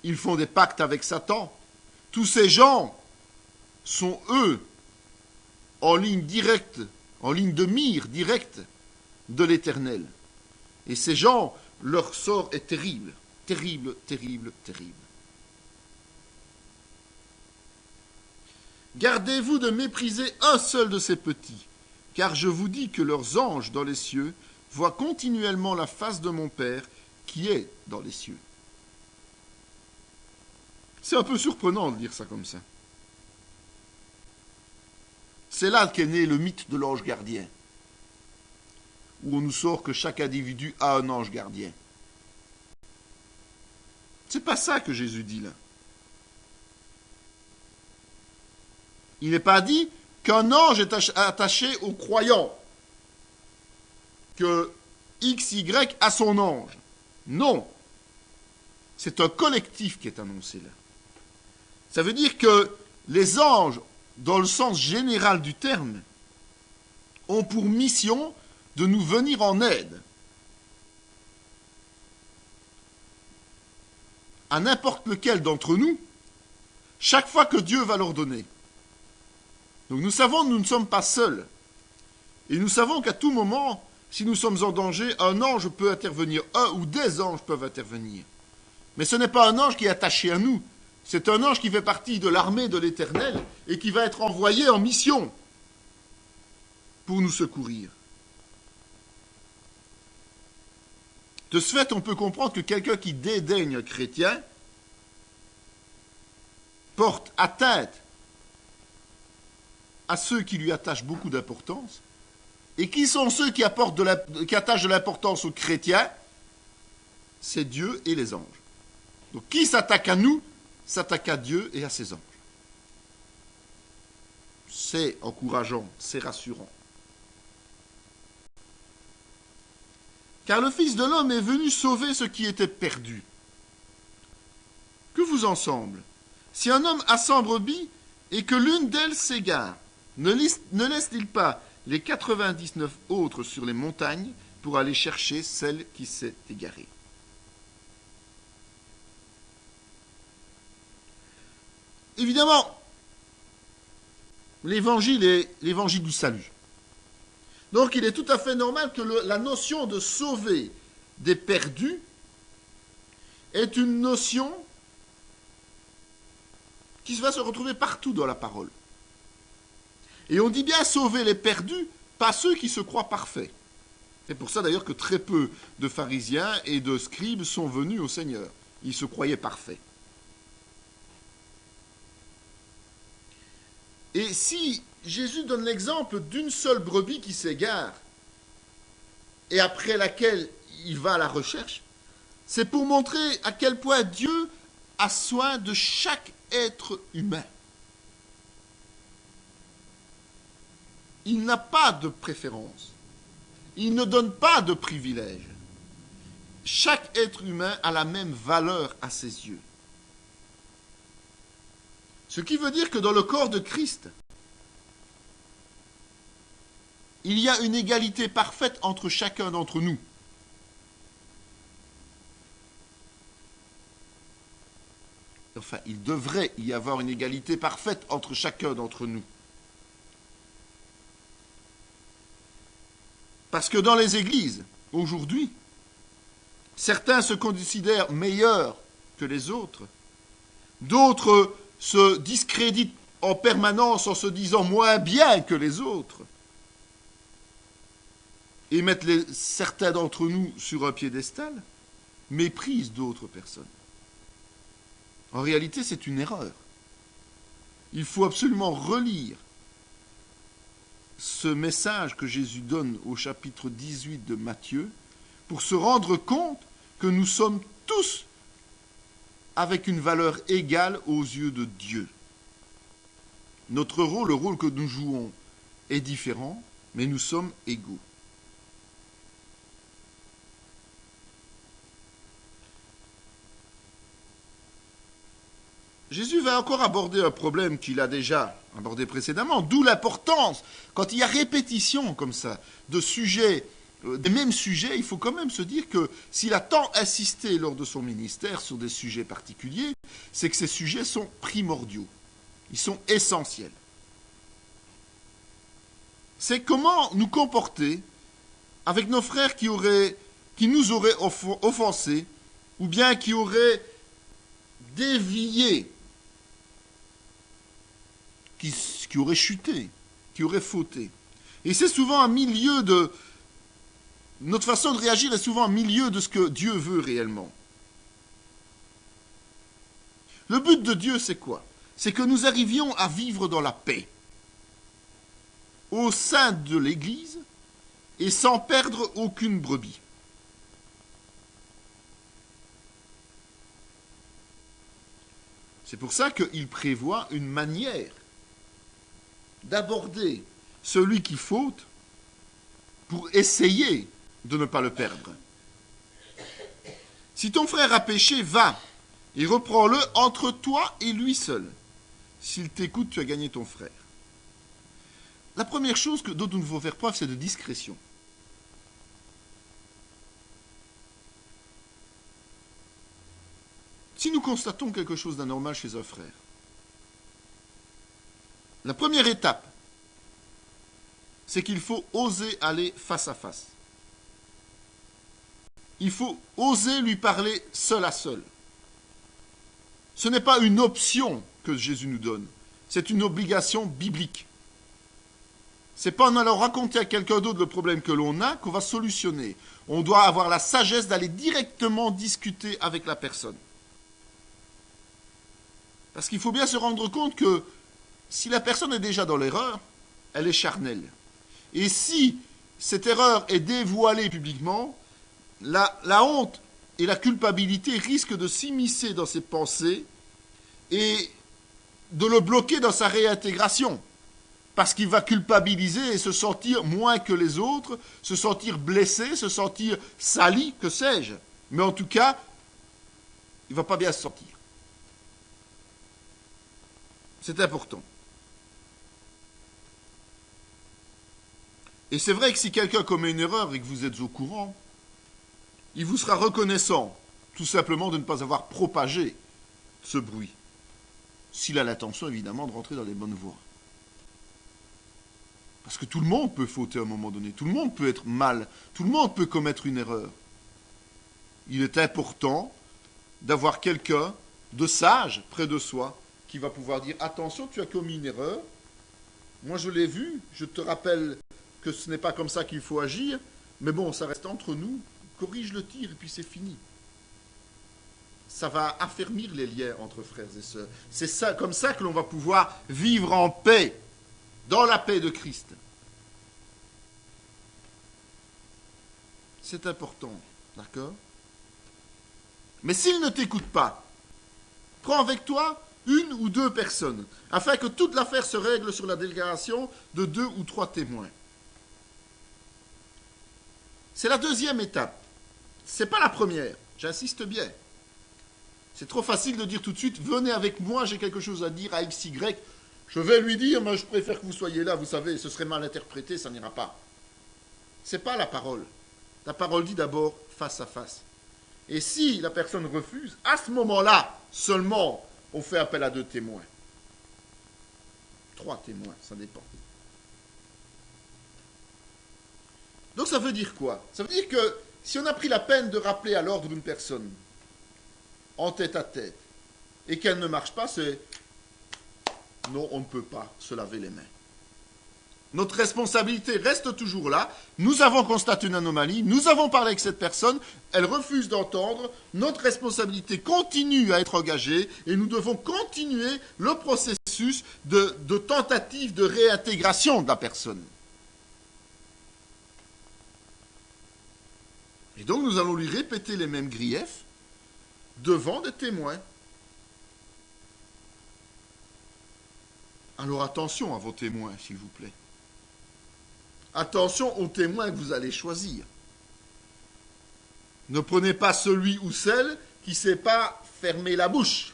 ils font des pactes avec Satan. Tous ces gens sont, eux, en ligne directe, en ligne de mire directe de l'Éternel. Et ces gens, leur sort est terrible. Terrible, terrible, terrible. Gardez-vous de mépriser un seul de ces petits, car je vous dis que leurs anges dans les cieux voient continuellement la face de mon Père qui est dans les cieux. C'est un peu surprenant de dire ça comme ça. C'est là qu'est né le mythe de l'ange gardien, où on nous sort que chaque individu a un ange gardien. C'est pas ça que Jésus dit là. Il n'est pas dit qu'un ange est attaché aux croyants, que X, Y a son ange. Non. C'est un collectif qui est annoncé là. Ça veut dire que les anges, dans le sens général du terme, ont pour mission de nous venir en aide. À n'importe lequel d'entre nous, chaque fois que Dieu va l'ordonner. Donc nous savons que nous ne sommes pas seuls. Et nous savons qu'à tout moment, si nous sommes en danger, un ange peut intervenir, un ou des anges peuvent intervenir. Mais ce n'est pas un ange qui est attaché à nous, c'est un ange qui fait partie de l'armée de l'Éternel et qui va être envoyé en mission pour nous secourir. De ce fait, on peut comprendre que quelqu'un qui dédaigne un chrétien porte atteinte à ceux qui lui attachent beaucoup d'importance. Et qui sont ceux qui attachent de l'importance aux chrétiens? C'est Dieu et les anges. Donc qui s'attaque à nous, s'attaque à Dieu et à ses anges. C'est encourageant, c'est rassurant. Car le Fils de l'homme est venu sauver ce qui était perdu. Que vous en semble? Si un homme a 100 brebis et que l'une d'elles s'égare, ne laisse-t-il pas les 99 autres sur les montagnes pour aller chercher celle qui s'est égarée? Évidemment, l'évangile est l'évangile du salut. Donc il est tout à fait normal que la notion de sauver des perdus est une notion qui va se retrouver partout dans la parole. Et on dit bien sauver les perdus, pas ceux qui se croient parfaits. C'est pour ça d'ailleurs que très peu de pharisiens et de scribes sont venus au Seigneur. Ils se croyaient parfaits. Et si Jésus donne l'exemple d'une seule brebis qui s'égare et après laquelle il va à la recherche, c'est pour montrer à quel point Dieu a soin de chaque être humain. Il n'a pas de préférence. Il ne donne pas de privilèges. Chaque être humain a la même valeur à ses yeux. Ce qui veut dire que dans le corps de Christ, il y a une égalité parfaite entre chacun d'entre nous. Enfin, il devrait y avoir une égalité parfaite entre chacun d'entre nous. Parce que dans les églises, aujourd'hui, certains se considèrent meilleurs que les autres, d'autres se discréditent en permanence en se disant moins bien que les autres, et mettent certains d'entre nous sur un piédestal, méprisent d'autres personnes. En réalité, c'est une erreur. Il faut absolument relire ce message que Jésus donne au chapitre 18 de Matthieu pour se rendre compte que nous sommes tous avec une valeur égale aux yeux de Dieu. Notre rôle, le rôle que nous jouons, est différent, mais nous sommes égaux. Jésus va encore aborder un problème qu'il a déjà abordé précédemment, d'où l'importance, quand il y a répétition comme ça, de sujets, des mêmes sujets, il faut quand même se dire que s'il a tant insisté lors de son ministère sur des sujets particuliers, c'est que ces sujets sont primordiaux, ils sont essentiels. C'est comment nous comporter avec nos frères qui nous auraient offensés, ou bien qui auraient dévié, qui auraient chuté, qui auraient fauté. Et c'est souvent un milieu de... Notre façon de réagir est souvent un milieu de ce que Dieu veut réellement. Le but de Dieu, c'est quoi? C'est que nous arrivions à vivre dans la paix, au sein de l'Église, et sans perdre aucune brebis. C'est pour ça qu'il prévoit une manière d'aborder celui qui faute pour essayer de ne pas le perdre. Si ton frère a péché, va et reprends-le entre toi et lui seul. S'il t'écoute, tu as gagné ton frère. La première chose dont nous devons faire preuve, c'est de discrétion. Si nous constatons quelque chose d'anormal chez un frère, la première étape, c'est qu'il faut oser aller face à face. Il faut oser lui parler seul à seul. Ce n'est pas une option que Jésus nous donne, c'est une obligation biblique. Ce n'est pas en allant raconter à quelqu'un d'autre le problème que l'on a qu'on va solutionner. On doit avoir la sagesse d'aller directement discuter avec la personne. Parce qu'il faut bien se rendre compte que si la personne est déjà dans l'erreur, elle est charnelle. Et si cette erreur est dévoilée publiquement, la honte et la culpabilité risquent de s'immiscer dans ses pensées et de le bloquer dans sa réintégration. Parce qu'il va culpabiliser et se sentir moins que les autres, se sentir blessé, se sentir sali, que sais-je. Mais en tout cas, il ne va pas bien se sentir. C'est important. Et c'est vrai que si quelqu'un commet une erreur et que vous êtes au courant, il vous sera reconnaissant, tout simplement, de ne pas avoir propagé ce bruit. S'il a l'intention, évidemment, de rentrer dans les bonnes voies. Parce que tout le monde peut fauter à un moment donné, tout le monde peut être mal, tout le monde peut commettre une erreur. Il est important d'avoir quelqu'un de sage près de soi qui va pouvoir dire « Attention, tu as commis une erreur, moi je l'ai vu, je te rappelle que ce n'est pas comme ça qu'il faut agir, mais bon, ça reste entre nous, corrige le tir et puis c'est fini. » Ça va affermir les liens entre frères et sœurs. C'est ça, comme ça que l'on va pouvoir vivre en paix, dans la paix de Christ. C'est important, d'accord? Mais s'il ne t'écoute pas, prends avec toi une ou deux personnes, afin que toute l'affaire se règle sur la délégation de 2 ou 3 témoins. C'est la deuxième étape. Ce n'est pas la première, j'insiste bien. C'est trop facile de dire tout de suite, venez avec moi, j'ai quelque chose à dire à XY. Je vais lui dire, mais je préfère que vous soyez là, vous savez, ce serait mal interprété, ça n'ira pas. Ce n'est pas la parole. La parole dit d'abord face à face. Et si la personne refuse, à ce moment-là, seulement, on fait appel à 2 témoins. 3 témoins, ça dépend. Donc ça veut dire quoi? Ça veut dire que si on a pris la peine de rappeler à l'ordre d'une personne, en tête à tête, et qu'elle ne marche pas, c'est non, on ne peut pas se laver les mains. Notre responsabilité reste toujours là. Nous avons constaté une anomalie, nous avons parlé avec cette personne, elle refuse d'entendre. Notre responsabilité continue à être engagée et nous devons continuer le processus de tentative de réintégration de la personne. Et donc nous allons lui répéter les mêmes griefs devant des témoins. Alors attention à vos témoins, s'il vous plaît. Attention aux témoins que vous allez choisir. Ne prenez pas celui ou celle qui ne sait pas fermer la bouche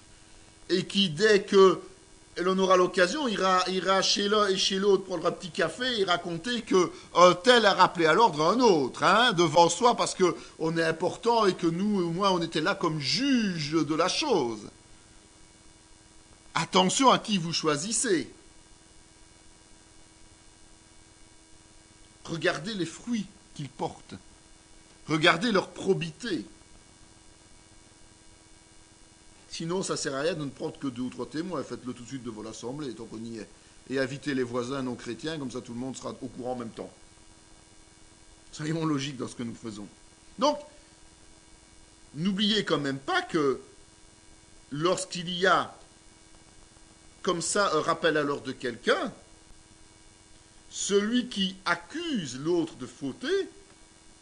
et qui, dès que l'on aura l'occasion, ira chez l'un et chez l'autre prendre un petit café et raconter qu'un tel a rappelé à l'ordre un autre, devant soi parce qu'on est important et que nous, au moins, on était là comme juge de la chose. Attention à qui vous choisissez. Regardez les fruits qu'ils portent. Regardez leur probité. Sinon, ça ne sert à rien de ne prendre que 2 ou 3 témoins. Faites-le tout de suite devant l'assemblée, tant qu'on y est. Et invitez les voisins non chrétiens, comme ça tout le monde sera au courant en même temps. Soyons logiques dans ce que nous faisons. Donc, n'oubliez quand même pas que lorsqu'il y a comme ça un rappel à l'ordre de quelqu'un, celui qui accuse l'autre de fauter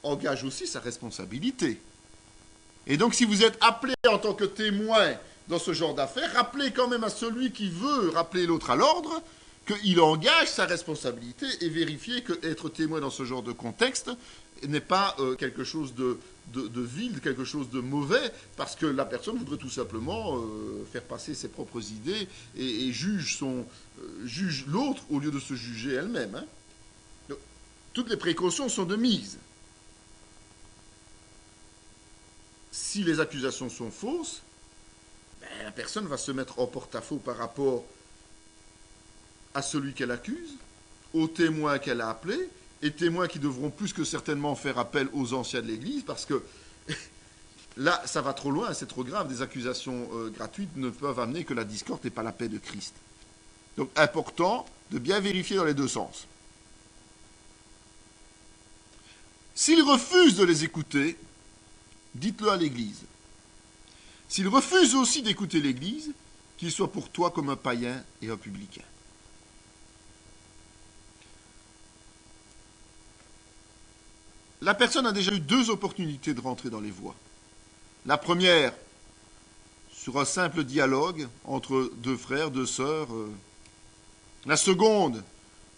engage aussi sa responsabilité. Et donc, si vous êtes appelé en tant que témoin dans ce genre d'affaires, rappelez quand même à celui qui veut rappeler l'autre à l'ordre qu'il engage sa responsabilité et vérifiez qu'être témoin dans ce genre de contexte n'est pas quelque chose de vil, quelque chose de mauvais, parce que la personne voudrait tout simplement faire passer ses propres idées et juge l'autre au lieu de se juger elle-même. Donc, toutes les précautions sont de mise. Si les accusations sont fausses, la personne va se mettre en porte-à-faux par rapport à celui qu'elle accuse, aux témoins qu'elle a appelés, et témoins qui devront plus que certainement faire appel aux anciens de l'Église, parce que là, ça va trop loin, c'est trop grave. Des accusations gratuites ne peuvent amener que la discorde et pas la paix de Christ. Donc, important de bien vérifier dans les deux sens. S'il refuse de les écouter, dites-le à l'Église. S'il refuse aussi d'écouter l'Église, qu'il soit pour toi comme un païen et un publicain. La personne a déjà eu 2 opportunités de rentrer dans les voies. La première, sur un simple dialogue entre 2 frères, 2 sœurs. La seconde,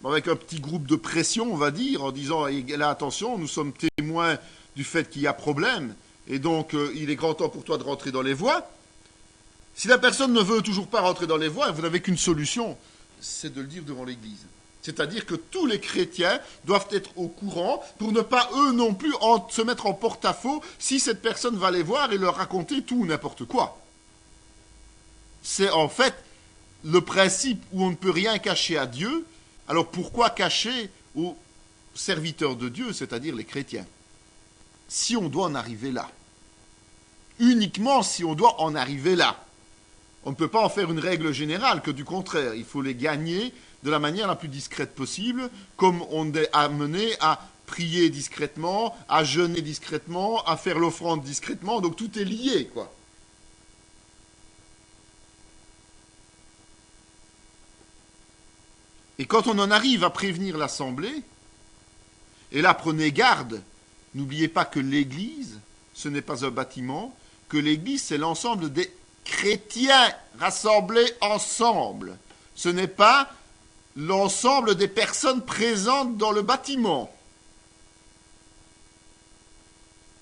avec un petit groupe de pression, on va dire, en disant, là, attention, nous sommes témoins du fait qu'il y a problème, et donc il est grand temps pour toi de rentrer dans les voies. Si la personne ne veut toujours pas rentrer dans les voies, vous n'avez qu'une solution, c'est de le dire devant l'Église. C'est-à-dire que tous les chrétiens doivent être au courant pour ne pas, eux non plus, se mettre en porte-à-faux si cette personne va les voir et leur raconter tout ou n'importe quoi. C'est en fait le principe où on ne peut rien cacher à Dieu. Alors pourquoi cacher aux serviteurs de Dieu, c'est-à-dire les chrétiens? Si on doit en arriver là. Uniquement si on doit en arriver là. On ne peut pas en faire une règle générale, que du contraire. Il faut les gagner de la manière la plus discrète possible, comme on est amené à prier discrètement, à jeûner discrètement, à faire l'offrande discrètement, donc tout est lié, quoi. Et quand on en arrive à prévenir l'Assemblée, et là prenez garde, n'oubliez pas que l'Église, ce n'est pas un bâtiment, que l'Église c'est l'ensemble des chrétiens rassemblés ensemble. Ce n'est pas l'ensemble des personnes présentes dans le bâtiment.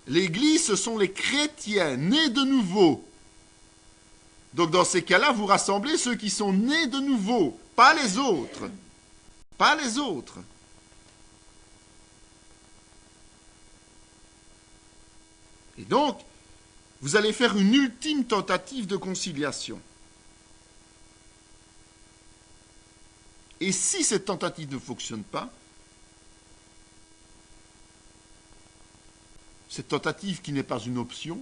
L'Église, ce sont les chrétiens nés de nouveau. Donc dans ces cas-là, vous rassemblez ceux qui sont nés de nouveau, pas les autres. Pas les autres. Et donc, vous allez faire une ultime tentative de conciliation. Et si cette tentative ne fonctionne pas, cette tentative qui n'est pas une option,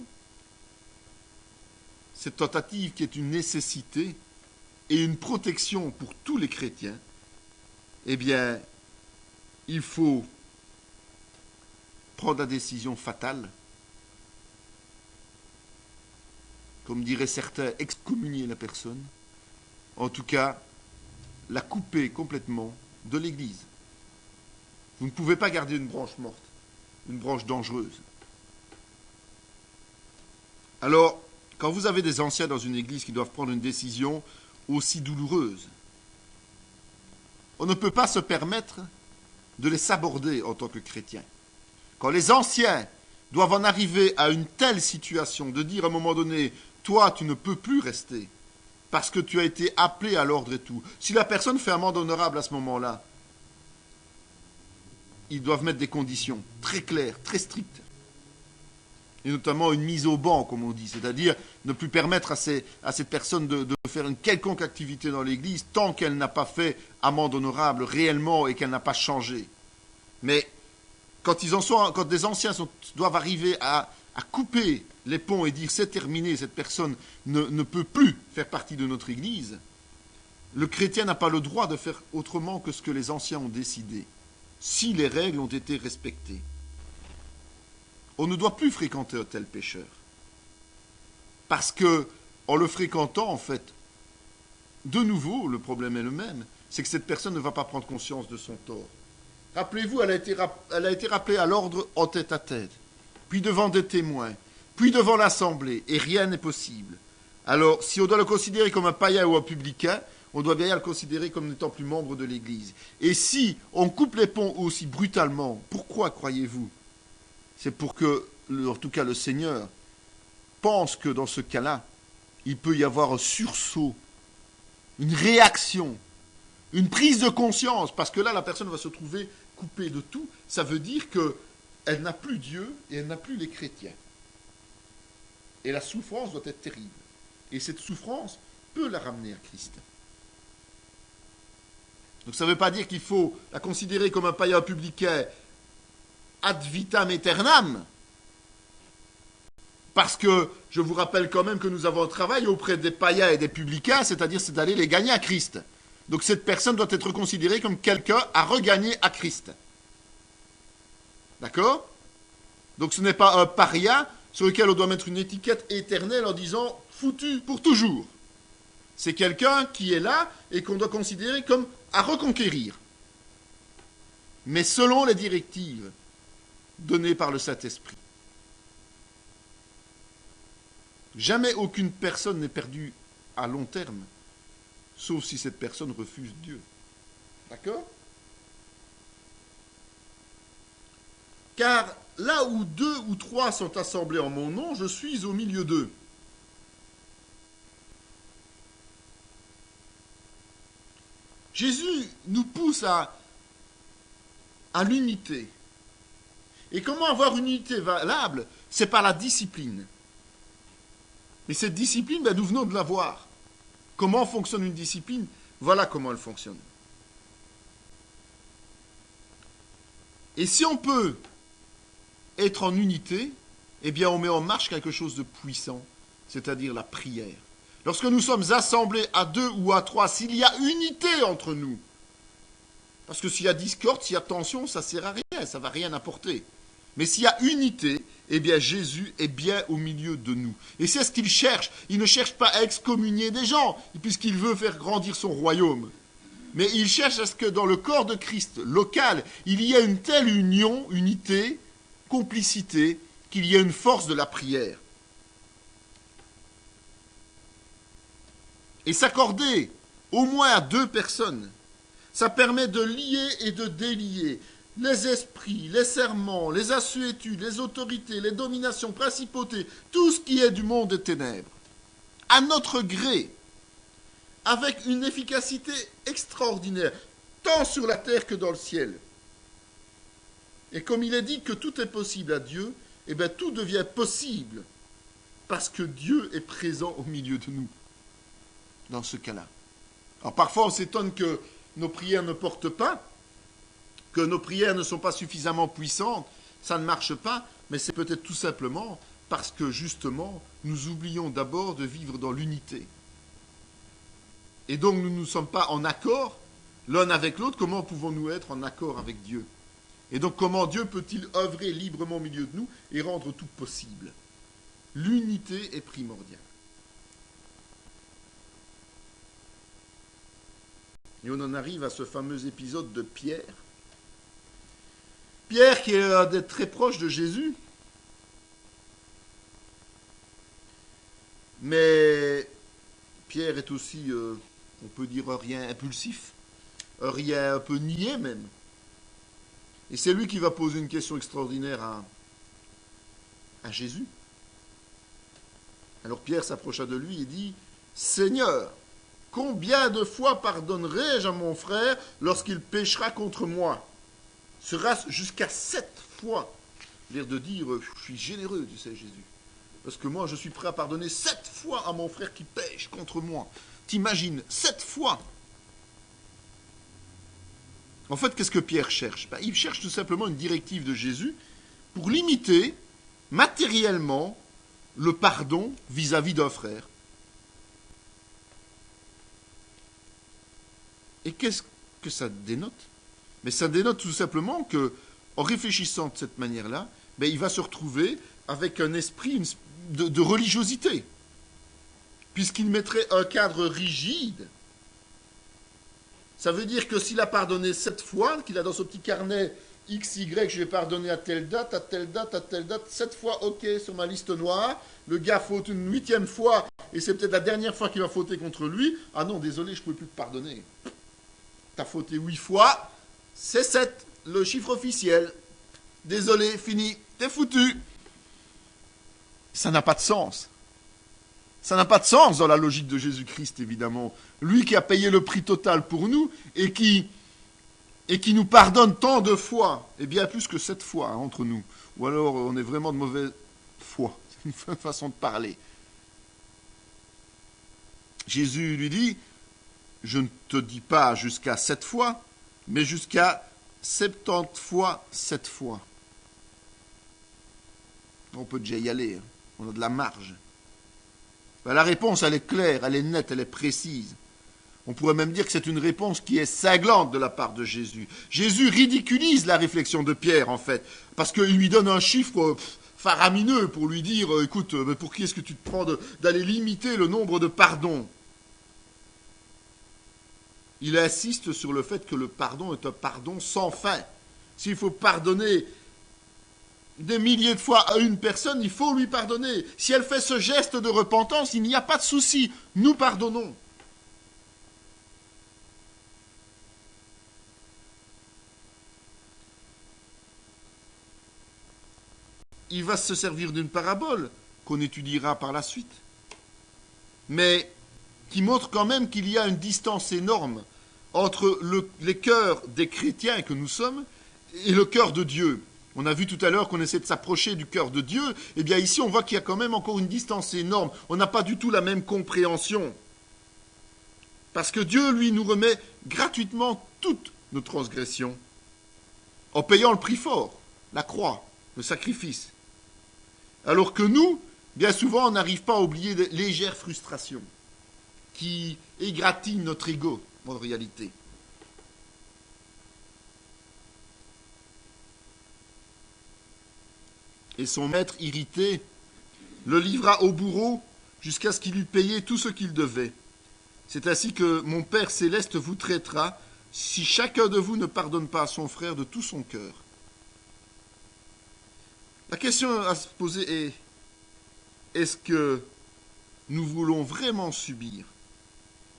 cette tentative qui est une nécessité et une protection pour tous les chrétiens, eh bien, il faut prendre la décision fatale, comme diraient certains, excommunier la personne, en tout cas, la couper complètement de l'Église. Vous ne pouvez pas garder une branche morte, une branche dangereuse. Alors, quand vous avez des anciens dans une Église qui doivent prendre une décision aussi douloureuse, on ne peut pas se permettre de les saborder en tant que chrétiens. Quand les anciens doivent en arriver à une telle situation, de dire à un moment donné, toi, tu ne peux plus rester, parce que tu as été appelé à l'ordre et tout. Si la personne fait amende honorable à ce moment-là, ils doivent mettre des conditions très claires, très strictes. Et notamment une mise au banc, comme on dit, c'est-à-dire ne plus permettre à cette personne de faire une quelconque activité dans l'Église tant qu'elle n'a pas fait amende honorable réellement et qu'elle n'a pas changé. Mais quand des anciens doivent arriver à couper les ponts et dire c'est terminé, cette personne ne peut plus faire partie de notre Église, le chrétien n'a pas le droit de faire autrement que ce que les anciens ont décidé, si les règles ont été respectées. On ne doit plus fréquenter un tel pécheur. Parce que, en le fréquentant, en fait, de nouveau, le problème est le même, c'est que cette personne ne va pas prendre conscience de son tort. Rappelez-vous, elle a été rappelée à l'ordre en tête à tête, puis devant des témoins, puis devant l'assemblée, et rien n'est possible. Alors, si on doit le considérer comme un païen ou un publicain, on doit bien le considérer comme n'étant plus membre de l'Église. Et si on coupe les ponts aussi brutalement, pourquoi croyez-vous ? C'est pour que, en tout cas le Seigneur, pense que dans ce cas-là, il peut y avoir un sursaut, une réaction, une prise de conscience, parce que là, la personne va se trouver coupée de tout. Ça veut dire qu'elle n'a plus Dieu et elle n'a plus les chrétiens. Et la souffrance doit être terrible. Et cette souffrance peut la ramener à Christ. Donc ça ne veut pas dire qu'il faut la considérer comme un païen publicain ad vitam aeternam. Parce que je vous rappelle quand même que nous avons un travail auprès des païens et des publicains, c'est-à-dire c'est d'aller les gagner à Christ. Donc cette personne doit être considérée comme quelqu'un à regagner à Christ. D'accord ? Donc ce n'est pas un paria sur lequel on doit mettre une étiquette éternelle en disant foutu pour toujours. C'est quelqu'un qui est là et qu'on doit considérer comme à reconquérir. Mais selon les directives données par le Saint-Esprit. Jamais aucune personne n'est perdue à long terme, sauf si cette personne refuse Dieu. D'accord ? Car là où 2 ou 3 sont assemblés en mon nom, je suis au milieu d'eux. Jésus nous pousse à l'unité. Et comment avoir une unité valable ? C'est par la discipline. Et cette discipline, nous venons de la voir. Comment fonctionne une discipline ? Voilà comment elle fonctionne. Et si on peut être en unité, eh bien on met en marche quelque chose de puissant, c'est-à-dire la prière. Lorsque nous sommes assemblés à 2 ou à 3, s'il y a unité entre nous, parce que s'il y a discorde, s'il y a tension, ça ne sert à rien, ça ne va rien apporter. Mais s'il y a unité, eh bien Jésus est bien au milieu de nous. Et c'est ce qu'il cherche. Il ne cherche pas à excommunier des gens, puisqu'il veut faire grandir son royaume. Mais il cherche à ce que dans le corps de Christ local, il y ait une telle union, unité, complicité, qu'il y ait une force de la prière. Et s'accorder au moins à 2 personnes, ça permet de lier et de délier les esprits, les serments, les assuétudes, les autorités, les dominations, principautés, tout ce qui est du monde des ténèbres, à notre gré, avec une efficacité extraordinaire, tant sur la terre que dans le ciel. Et comme il est dit que tout est possible à Dieu, eh bien tout devient possible, parce que Dieu est présent au milieu de nous, dans ce cas-là. Alors parfois on s'étonne que nos prières ne portent pas, que nos prières ne sont pas suffisamment puissantes, ça ne marche pas, mais c'est peut-être tout simplement parce que justement, nous oublions d'abord de vivre dans l'unité. Et donc nous ne sommes pas en accord l'un avec l'autre. Comment pouvons-nous être en accord avec Dieu ? Et donc comment Dieu peut-il œuvrer librement au milieu de nous et rendre tout possible? L'unité est primordiale. Et on en arrive à ce fameux épisode de Pierre. Pierre qui est d'être très proche de Jésus. Mais Pierre est aussi, on peut dire, rien impulsif, rien un peu niais même. Et c'est lui qui va poser une question extraordinaire à Jésus. Alors Pierre s'approcha de lui et dit, « Seigneur, combien de fois pardonnerai-je à mon frère lorsqu'il péchera contre moi? Sera-ce jusqu'à 7 fois ?» L'air de dire, je suis généreux, tu sais, Jésus. Parce que moi, je suis prêt à pardonner 7 fois à mon frère qui pêche contre moi. T'imagines, 7 fois. En fait, qu'est-ce que Pierre cherche? Il cherche tout simplement une directive de Jésus pour limiter matériellement le pardon vis-à-vis d'un frère. Et qu'est-ce que ça dénote? Mais ça dénote tout simplement que, en réfléchissant de cette manière-là, il va se retrouver avec un esprit de religiosité, puisqu'il mettrait un cadre rigide. Ça veut dire que s'il a pardonné 7 fois, qu'il a dans son petit carnet XY, je vais pardonner à telle date, à telle date, à telle date, 7 fois, ok, sur ma liste noire, le gars faute une 8e fois, et c'est peut-être la dernière fois qu'il va fauter contre lui, ah non, désolé, je ne peux plus te pardonner. T'as fauté 8 fois, c'est 7, le chiffre officiel. Désolé, fini, t'es foutu. Ça n'a pas de sens. Ça n'a pas de sens dans la logique de Jésus-Christ, évidemment. Lui qui a payé le prix total pour nous et qui nous pardonne tant de fois, et bien plus que 7 fois entre nous. Ou alors on est vraiment de mauvaise foi. C'est une façon de parler. Jésus lui dit, je ne te dis pas jusqu'à 7 fois, mais jusqu'à 70 fois 7 fois. On peut déjà y aller, on a de la marge. La réponse, elle est claire, elle est nette, elle est précise. On pourrait même dire que c'est une réponse qui est cinglante de la part de Jésus. Jésus ridiculise la réflexion de Pierre, en fait, parce qu'il lui donne un chiffre faramineux pour lui dire, écoute, pour qui est-ce que tu te prends d'aller limiter le nombre de pardons? Il insiste sur le fait que le pardon est un pardon sans fin. S'il faut pardonner des milliers de fois à une personne, il faut lui pardonner. Si elle fait ce geste de repentance, il n'y a pas de souci. Nous pardonnons. Il va se servir d'une parabole qu'on étudiera par la suite, mais qui montre quand même qu'il y a une distance énorme entre les cœurs des chrétiens que nous sommes et le cœur de Dieu. On a vu tout à l'heure qu'on essaie de s'approcher du cœur de Dieu. Eh bien ici, on voit qu'il y a quand même encore une distance énorme. On n'a pas du tout la même compréhension. Parce que Dieu, lui, nous remet gratuitement toutes nos transgressions, en payant le prix fort, la croix, le sacrifice. Alors que nous, bien souvent, on n'arrive pas à oublier des légères frustrations qui égratignent notre ego, en réalité. Et son maître, irrité, le livra au bourreau jusqu'à ce qu'il eût payé tout ce qu'il devait. C'est ainsi que mon Père céleste vous traitera si chacun de vous ne pardonne pas à son frère de tout son cœur. La question à se poser est, est-ce que nous voulons vraiment subir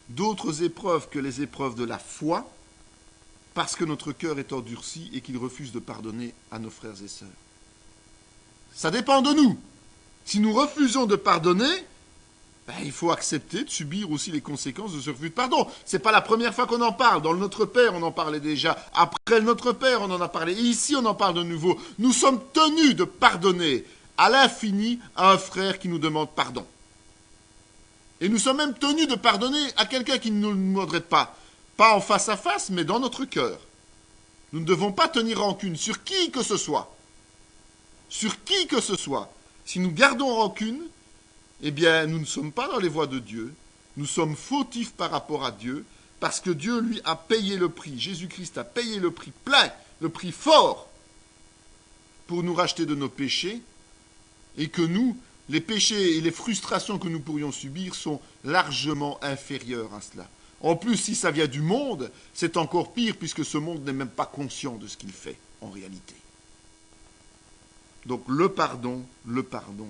d'autres épreuves que les épreuves de la foi parce que notre cœur est endurci et qu'il refuse de pardonner à nos frères et sœurs? Ça dépend de nous. Si nous refusons de pardonner, il faut accepter de subir aussi les conséquences de ce refus de pardon. Ce n'est pas la première fois qu'on en parle. Dans le Notre Père, on en parlait déjà. Après le Notre Père, on en a parlé. Et ici, on en parle de nouveau. Nous sommes tenus de pardonner à l'infini à un frère qui nous demande pardon. Et nous sommes même tenus de pardonner à quelqu'un qui ne nous demanderait pas. Pas en face à face, mais dans notre cœur. Nous ne devons pas tenir rancune sur qui que ce soit. Sur qui que ce soit. Si nous gardons rancune, eh bien, nous ne sommes pas dans les voies de Dieu. Nous sommes fautifs par rapport à Dieu, parce que Dieu, lui, a payé le prix. Jésus-Christ a payé le prix plein, le prix fort, pour nous racheter de nos péchés, et que nous, les péchés et les frustrations que nous pourrions subir sont largement inférieurs à cela. En plus, si ça vient du monde, c'est encore pire puisque ce monde n'est même pas conscient de ce qu'il fait en réalité. Donc le pardon, le pardon.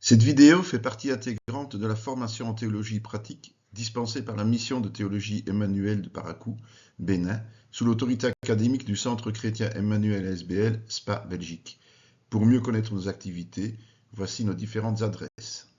Cette vidéo fait partie intégrante de la formation en théologie pratique dispensée par la mission de théologie Emmanuel de Parakou, Bénin, sous l'autorité académique du Centre chrétien Emmanuel SBL, Spa, Belgique. Pour mieux connaître nos activités, voici nos différentes adresses.